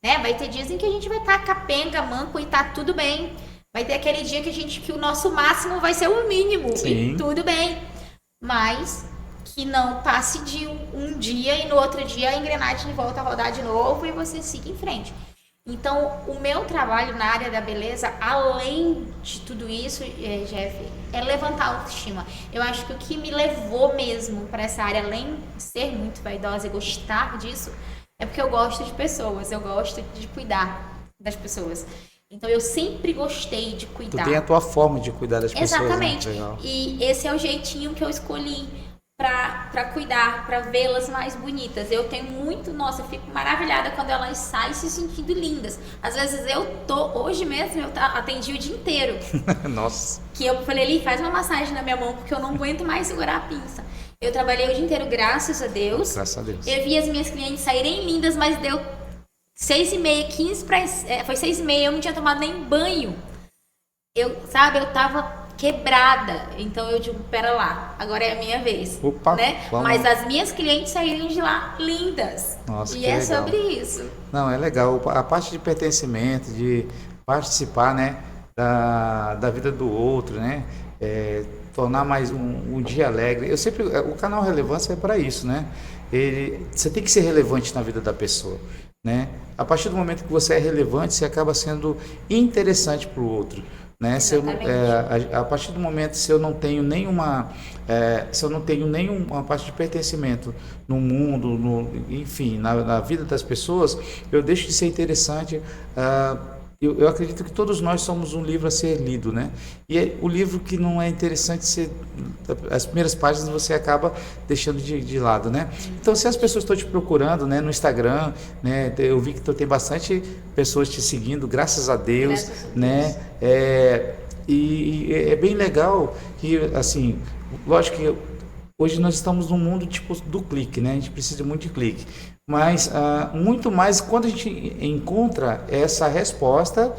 né? Vai ter dias em que a gente vai estar capenga, manco e tá tudo bem. Vai ter aquele dia que o nosso máximo vai ser o mínimo.
Sim.
E tudo bem. Mas que não passe de um dia e no outro dia a engrenagem volta a rodar de novo e você siga em frente. Então, o meu trabalho na área da beleza, além de tudo isso, Jeff, é levantar a autoestima. Eu acho que o que me levou mesmo para essa área, além de ser muito vaidosa e gostar disso, é porque eu gosto de pessoas, eu gosto de cuidar das pessoas. Então, eu sempre gostei de cuidar.
Tu tem a tua forma de cuidar das pessoas.
Exatamente.
Né? Legal.
E esse é o jeitinho que eu escolhi para cuidar, para vê-las mais bonitas. Eu tenho muito, eu fico maravilhada quando elas saem se sentindo lindas. Às vezes hoje mesmo eu atendi o dia inteiro.
Nossa.
Que eu falei, Eli, faz uma massagem na minha mão, porque eu não aguento mais segurar a pinça. Eu trabalhei o dia inteiro, graças a Deus.
Graças a Deus.
Eu vi as minhas clientes saírem lindas, mas deu 6h30, foi 6h30, eu não tinha tomado nem banho. Eu tava quebrada. Então eu digo, pera lá, agora é a minha vez.
Opa,
né? Mas as minhas clientes saíram de lá lindas.
Nossa,
e
que
é
legal.
sobre isso.
Não, é legal. A parte de pertencimento, de participar, né, da vida do outro, né? tornar mais um dia alegre. Eu sempre, o canal Relevância é para isso, né? Você tem que ser relevante na vida da pessoa, né? A partir do momento que você é relevante, você acaba sendo interessante para o outro, né? A partir do momento se eu não tenho nenhuma parte de pertencimento no mundo, enfim, na vida das pessoas, eu deixo de ser interessante. Eu acredito que todos nós somos um livro a ser lido, né? E o livro que não é interessante as primeiras páginas você acaba deixando de lado, né? Então, se as pessoas estão te procurando, né, no Instagram, né, eu vi que tem bastante pessoas te seguindo, graças a Deus, né? E é bem legal que, assim, lógico que hoje nós estamos num mundo tipo do clique, né? A gente precisa muito de clique. Mas muito mais quando a gente encontra essa resposta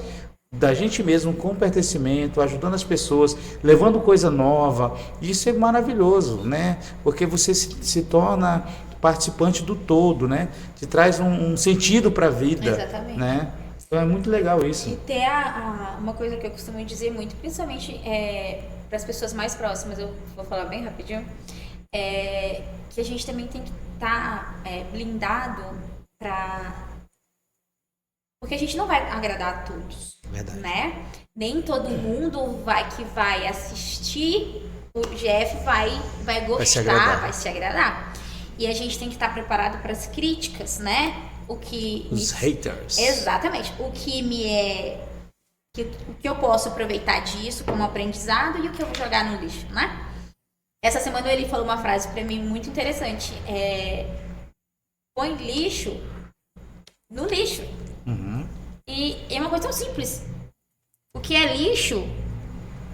da gente mesmo com pertencimento, ajudando as pessoas, levando coisa nova. Isso é maravilhoso, né? Porque você se torna participante do todo, né? Te traz um sentido para a vida.
Exatamente.
Né? Então é muito legal isso.
E ter uma coisa que eu costumo dizer muito, principalmente para as pessoas mais próximas, eu vou falar bem rapidinho, que a gente também tem que estar blindado porque a gente não vai agradar a todos.
Verdade.
Né? Nem todo mundo que vai assistir o Jeff vai gostar, vai se agradar. E a gente tem que estar preparado para as críticas, né?
Os haters.
Exatamente. O que eu posso aproveitar disso como aprendizado e o que eu vou jogar no lixo, né? Essa semana ele falou uma frase para mim muito interessante. Põe lixo no lixo.
Uhum.
E é uma coisa tão simples. O que é lixo,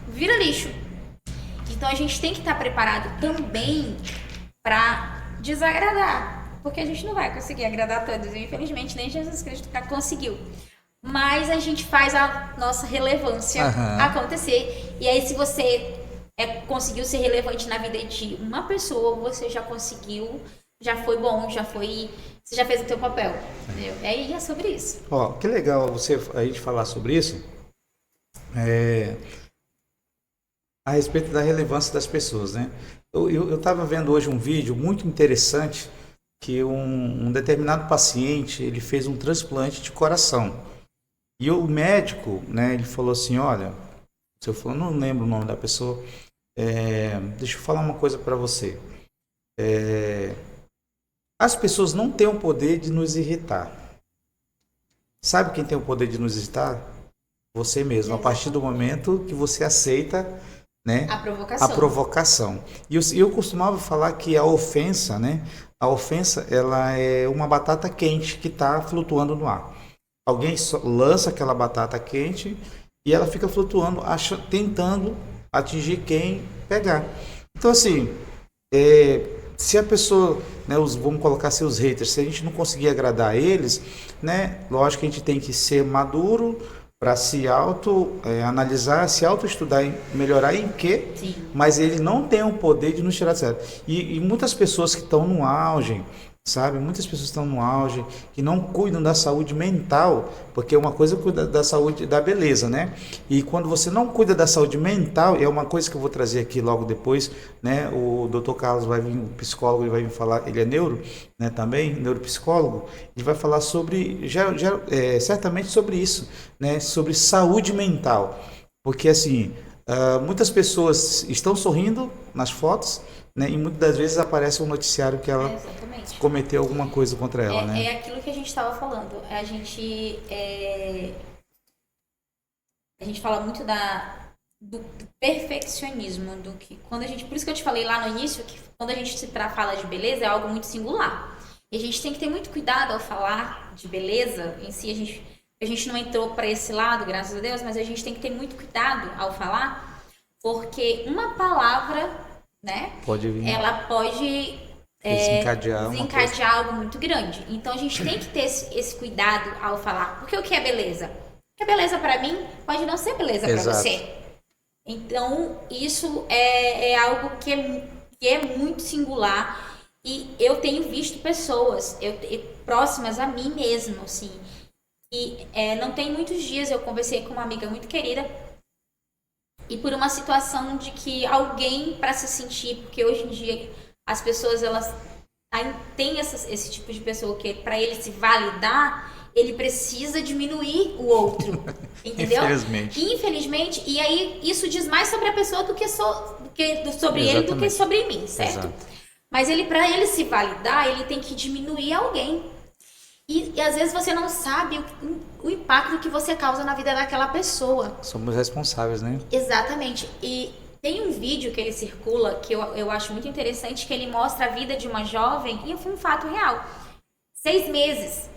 vira lixo. Então a gente tem que estar preparado também para desagradar. Porque a gente não vai conseguir agradar a todos. E infelizmente nem Jesus Cristo conseguiu. Mas a gente faz a nossa relevância acontecer. E aí se você conseguiu ser relevante na vida de uma pessoa, você já conseguiu, já foi bom, você já fez o teu papel. Entendeu? É sobre isso.
Ó, que legal a gente falar sobre isso. A respeito da relevância das pessoas, né? Eu estava vendo hoje um vídeo muito interessante que um determinado paciente, ele fez um transplante de coração. E o médico, né, ele falou assim, olha, não lembro o nome da pessoa, deixa eu falar uma coisa para você. As pessoas não têm o poder de nos irritar. Sabe quem tem o poder de nos irritar? Você mesmo, a partir do momento que você aceita, né, a provocação. E eu costumava falar que a ofensa, né, ela é uma batata quente que está flutuando no ar. Alguém lança aquela batata quente e ela fica flutuando, tentando atingir quem pegar. Então, assim, se a pessoa, né, vamos colocar assim, os haters, se a gente não conseguir agradar eles, né, lógico que a gente tem que ser maduro para se analisar, se auto-estudar, melhorar em quê? Sim. Mas ele não tem o poder de nos tirar de sério. E muitas pessoas que estão no auge, sabe? Muitas pessoas estão no auge que não cuidam da saúde mental, porque uma coisa é cuidar da saúde da beleza, né? E quando você não cuida da saúde mental, é uma coisa que eu vou trazer aqui logo depois, né? O Dr. Carlos vai vir, o psicólogo, ele vai vir falar, ele é neuro, né? Também, neuropsicólogo, ele vai falar sobre, certamente sobre isso, né? Sobre saúde mental, porque assim, muitas pessoas estão sorrindo nas fotos, né? E muitas das vezes aparece um noticiário que ela cometeu alguma coisa contra ela, né?
É aquilo que a gente estava falando. A gente fala muito do perfeccionismo, por isso que eu te falei lá no início que quando a gente fala de beleza é algo muito singular. E a gente tem que ter muito cuidado ao falar de beleza em si. A gente não entrou para esse lado, graças a Deus, mas a gente tem que ter muito cuidado ao falar, porque uma palavra, né? Ela pode desencadear algo muito grande. Então a gente tem que ter esse cuidado ao falar. Porque o que é beleza? O que é beleza para mim pode não ser beleza para você. Então isso é algo que é muito singular. E eu tenho visto pessoas próximas a mim mesmo, assim. E não tem muitos dias eu conversei com uma amiga muito querida e por uma situação de que alguém para se sentir, porque hoje em dia as pessoas elas têm esse tipo de pessoa que para ele se validar, ele precisa diminuir o outro, entendeu? Infelizmente, e aí isso diz mais sobre a pessoa do que sobre ele do que sobre mim, certo? Exato. Mas para ele se validar, ele tem que diminuir alguém. E às vezes você não sabe o impacto que você causa na vida daquela pessoa.
Somos responsáveis, né?
Exatamente. E tem um vídeo que ele circula, que eu acho muito interessante, que ele mostra a vida de uma jovem, e foi um fato real. 6 meses.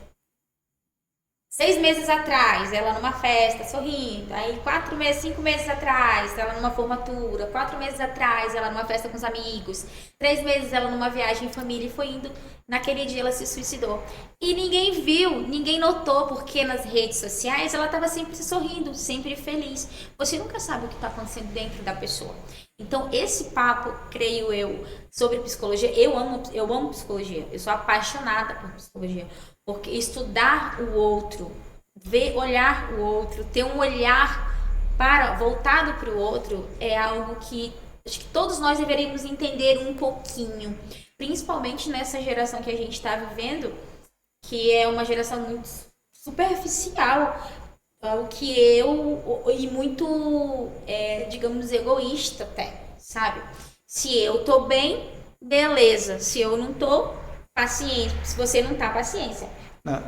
6 meses atrás, ela numa festa, sorrindo. Aí 4 meses, 5 meses atrás, ela numa formatura. 4 meses atrás, ela numa festa com os amigos. 3 meses, ela numa viagem em família. E foi indo, naquele dia ela se suicidou. E ninguém viu, ninguém notou, porque nas redes sociais ela estava sempre sorrindo, sempre feliz. Você nunca sabe o que está acontecendo dentro da pessoa. Então, esse papo, creio eu, sobre psicologia, eu amo psicologia. Eu sou apaixonada por psicologia. Porque estudar o outro, olhar o outro, ter um olhar voltado para o outro é algo que acho que todos nós deveríamos entender um pouquinho. Principalmente nessa geração que a gente está vivendo, que é uma geração muito superficial, e muito, digamos, egoísta até, sabe? Se eu tô bem, beleza. Se eu não tô, paciência. Se você não tá, paciência.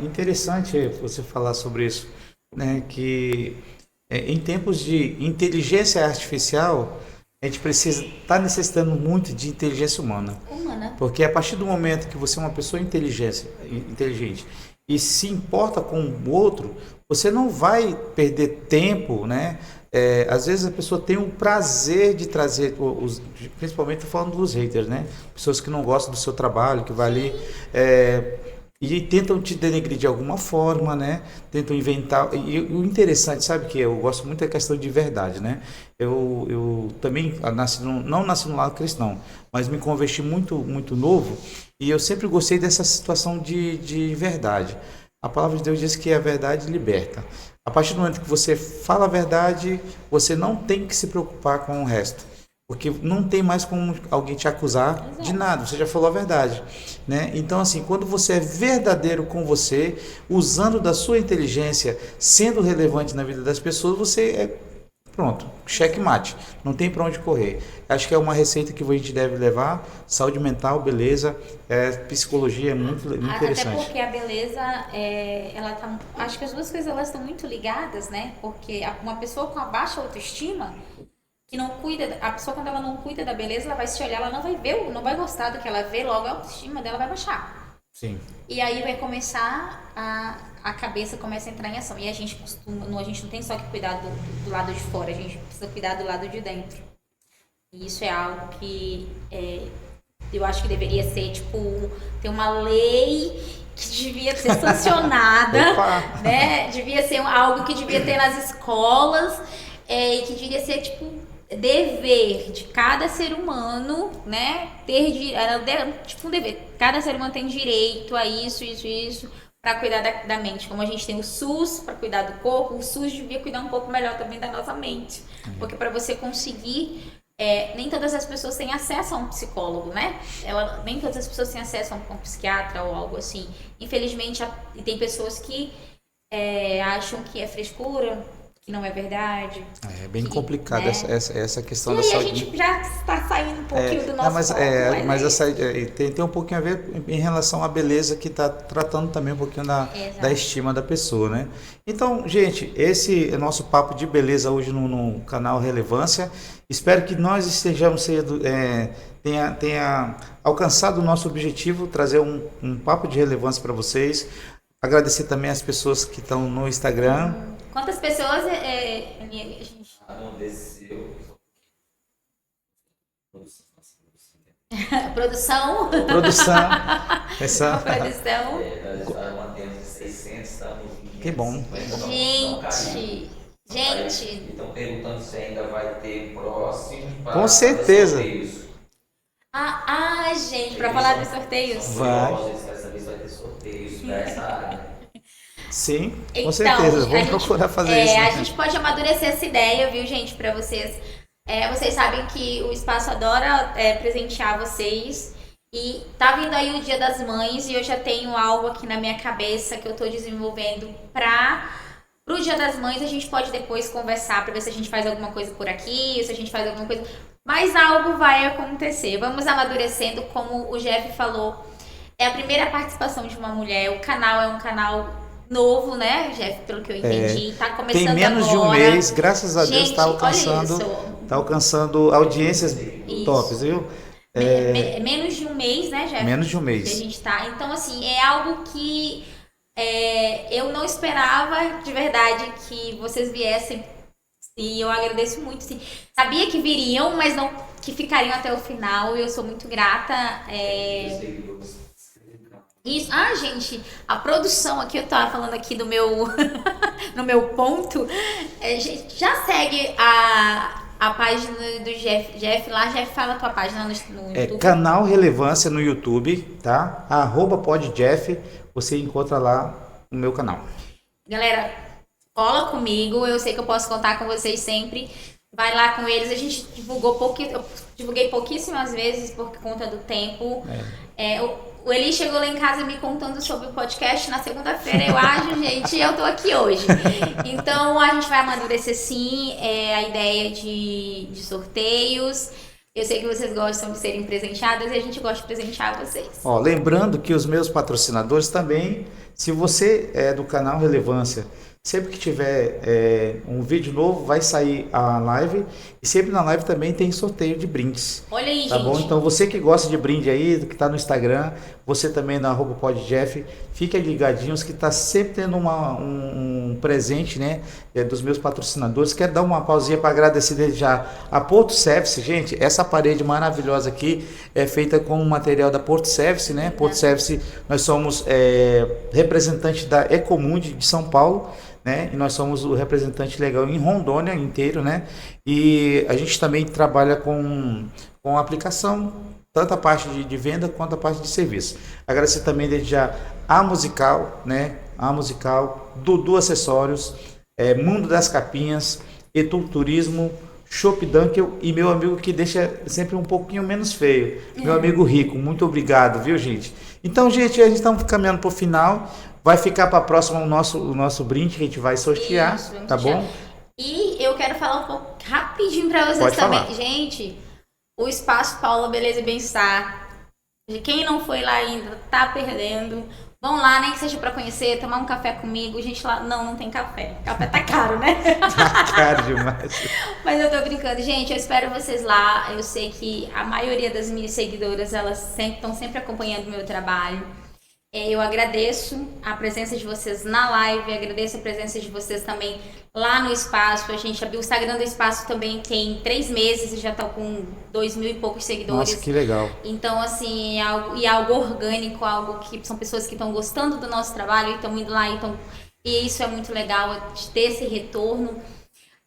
Interessante você falar sobre isso, né? Que em tempos de inteligência artificial, a gente está necessitando muito de inteligência humana. Porque a partir do momento que você é uma pessoa inteligente e se importa com o outro, você não vai perder tempo, né? Às vezes a pessoa tem o prazer de trazer, principalmente falando dos haters, né? Pessoas que não gostam do seu trabalho, que vai ali e tentam te denegrir de alguma forma, né? Tentam inventar. E o interessante, sabe que eu gosto muito da questão de verdade, né? Eu também não nasci no lado cristão, mas me converti muito, muito novo e eu sempre gostei dessa situação de verdade. A palavra de Deus diz que a verdade liberta. A partir do momento que você fala a verdade, você não tem que se preocupar com o resto. Porque não tem mais como alguém te acusar de nada, você já falou a verdade, né? Então, assim, quando você é verdadeiro com você, usando da sua inteligência, sendo relevante na vida das pessoas, você pronto, checkmate, não tem para onde correr. Acho que é uma receita que a gente deve levar, saúde mental, beleza, psicologia é muito interessante.
Até porque a beleza, acho que as duas coisas elas estão muito ligadas, né? Porque uma pessoa com a baixa autoestima, que não cuida, a pessoa quando ela não cuida da beleza, ela vai se olhar, ela não vai ver, não vai gostar do que ela vê, logo a autoestima dela vai baixar.
Sim.
E aí vai começar a cabeça começa a entrar em ação. E a gente a gente não tem só que cuidar do lado de fora, a gente precisa cuidar do lado de dentro. E isso é algo que eu acho que deveria ser, ter uma lei que devia ser sancionada, né? Devia ser algo que devia ter nas escolas, e que devia ser, dever de cada ser humano, né? Um dever. Cada ser humano tem direito a isso, para cuidar da mente. Como a gente tem o SUS para cuidar do corpo, o SUS devia cuidar um pouco melhor também da nossa mente. Porque para você conseguir, nem todas as pessoas têm acesso a um psicólogo, né? Nem todas as pessoas têm acesso a um psiquiatra ou algo assim. Infelizmente, tem pessoas que acham que é frescura, que não é verdade.
É bem complicado, né? essa questão
da
saúde.
E a gente já está saindo um pouquinho do nosso foco.
Mas tem um pouquinho a ver em relação à beleza, que está tratando também um pouquinho da estima da pessoa, né? Então, gente, esse é nosso papo de beleza hoje no canal Relevância. Espero que nós estejamos tenha alcançado o nosso objetivo, trazer um papo de relevância para vocês. Agradecer também as pessoas que estão no Instagram.
Quantas pessoas Produção.
Essa...
Produção.
Nós mantemos 600, estamos...
Que bom.
Gente.
Estão perguntando se ainda vai ter próximo.
Com certeza.
Gente, para falar dos sorteios.
Vai.
Dessa vez vai ter sorteios dessa área.
Sim, com certeza. Vamos procurar fazer isso.
A gente pode amadurecer essa ideia, viu, gente, para vocês Vocês sabem que o Espaço adora presentear vocês. E tá vindo aí o Dia das Mães e eu já tenho algo aqui na minha cabeça que eu tô desenvolvendo pro Dia das Mães. A gente pode depois conversar pra ver se a gente faz alguma coisa por aqui, se a gente faz alguma coisa. Mas algo vai acontecer. Vamos amadurecendo, como o Jeff falou. É a primeira participação de uma mulher. O canal é um canal novo, né, Jeff? Pelo que eu entendi. Tá começando
Tem menos de um
agora.
mês, graças a Deus,
Gente,
tá
olha
alcançando audiências tops, viu?
Menos de um mês, né, Jeff?
Menos de um mês.
Que a gente tá. Então, assim, é algo que eu não esperava de verdade que vocês viessem. E eu agradeço muito. Sim. Sabia que viriam, mas não que ficariam até o final. E eu sou muito grata. Isso. Ah, gente, a produção aqui, eu tava falando aqui do meu no meu ponto. Gente, já segue a página do Jeff lá. Jeff, fala a tua página no YouTube.
Canal Relevância no YouTube, tá? @podjeff, você encontra lá no meu canal.
Galera, cola comigo, eu sei que eu posso contar com vocês sempre. Vai lá com eles, a gente eu divulguei pouquíssimas vezes por conta do tempo. O Eli chegou lá em casa me contando sobre o podcast na segunda-feira, eu acho, gente, e eu tô aqui hoje. Então, a gente vai amadurecer sim a ideia de sorteios. Eu sei que vocês gostam de serem presenteadas e a gente gosta de presentear vocês.
Lembrando que os meus patrocinadores também, se você é do canal Relevância, sempre que tiver um vídeo novo, vai sair a live. E sempre na live também tem sorteio de brindes.
Olha aí,
tá
gente.
Bom? Então você que gosta de brinde aí, que tá no Instagram, você também na @podjeff, fiquem ligadinhos que tá sempre tendo um presente, né, dos meus patrocinadores. Quero dar uma pausinha para agradecer desde já a Porto Service, gente. Essa parede maravilhosa aqui é feita com o material da Porto Service, né? Porto Service, nós somos representante da Ecomundi de São Paulo, né? E nós somos o representante legal em Rondônia inteiro, né? E a gente também trabalha com aplicação, tanto a parte de venda quanto a parte de serviço. Agradecer também desde já a Musical, né? A Musical, Dudu Acessórios, Mundo das Capinhas, Etul Turismo, Shop Dunkel e meu amigo que deixa sempre um pouquinho menos feio, meu amigo Rico. Muito obrigado, viu, gente? Então, gente, a gente está caminhando para o final. Vai ficar para a próxima o nosso brinde que a gente vai sortear, tá bom?
E eu quero falar um pouco rapidinho para vocês
Pode
também.
falar.
Gente, o Espaço Paula Beleza e Bem-Estar. Quem não foi lá ainda, tá perdendo. Vão lá, nem que seja para conhecer, tomar um café comigo. Gente, lá não tem café. Café tá caro, né?
Tá caro demais.
Mas eu tô brincando. Gente, eu espero vocês lá. Eu sei que a maioria das minhas seguidoras, elas estão sempre acompanhando o meu trabalho. Eu agradeço a presença de vocês na live, agradeço a presença de vocês também lá no Espaço. A gente abriu o Instagram do Espaço também tem 3 meses e já tá com 2.000 e poucos seguidores.
Nossa, que legal.
Então, assim, é algo orgânico, algo que são pessoas que estão gostando do nosso trabalho e estão indo lá. E isso é muito legal, de ter esse retorno.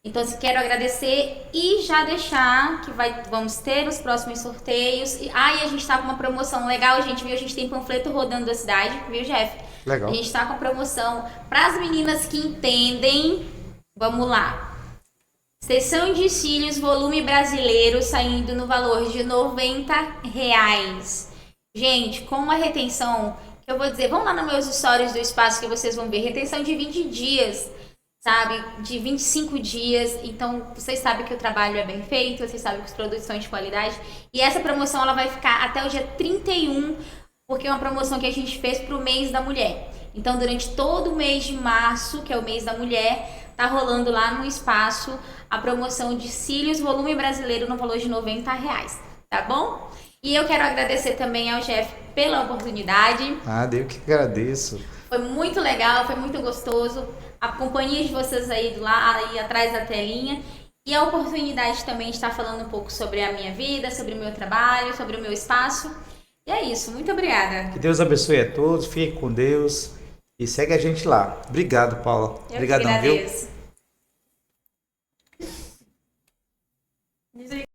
Então, assim, quero agradecer e já deixar que vamos ter os próximos sorteios. E a gente tá com uma promoção legal, gente, viu? A gente tem panfleto rodando da cidade, viu, Jeff?
Legal.
A gente tá com promoção para as meninas que entendem. Vamos lá. Seção de cílios, volume brasileiro, saindo no valor de R$90. Gente, com uma retenção, que eu vou dizer, vão lá nos meus stories do Espaço que vocês vão ver, retenção de 20 dias. Sabe, de 25 dias, então vocês sabem que o trabalho é bem feito, vocês sabem que os produtos são de qualidade, e essa promoção ela vai ficar até o dia 31, porque é uma promoção que a gente fez pro mês da mulher. Então, durante todo o mês de março, que é o mês da mulher, tá rolando lá no Espaço a promoção de cílios volume brasileiro no valor de R$90, tá bom? E eu quero agradecer também ao Jeff pela oportunidade.
Eu que agradeço.
Foi muito legal, foi muito gostoso. A companhia de vocês aí atrás da telinha. E a oportunidade também de estar falando um pouco sobre a minha vida, sobre o meu trabalho, sobre o meu espaço. E é isso, muito obrigada.
Que Deus abençoe a todos, fique com Deus e segue a gente lá. Obrigado, Paula.
Eu
Obrigadão,
que agradeço.
viu?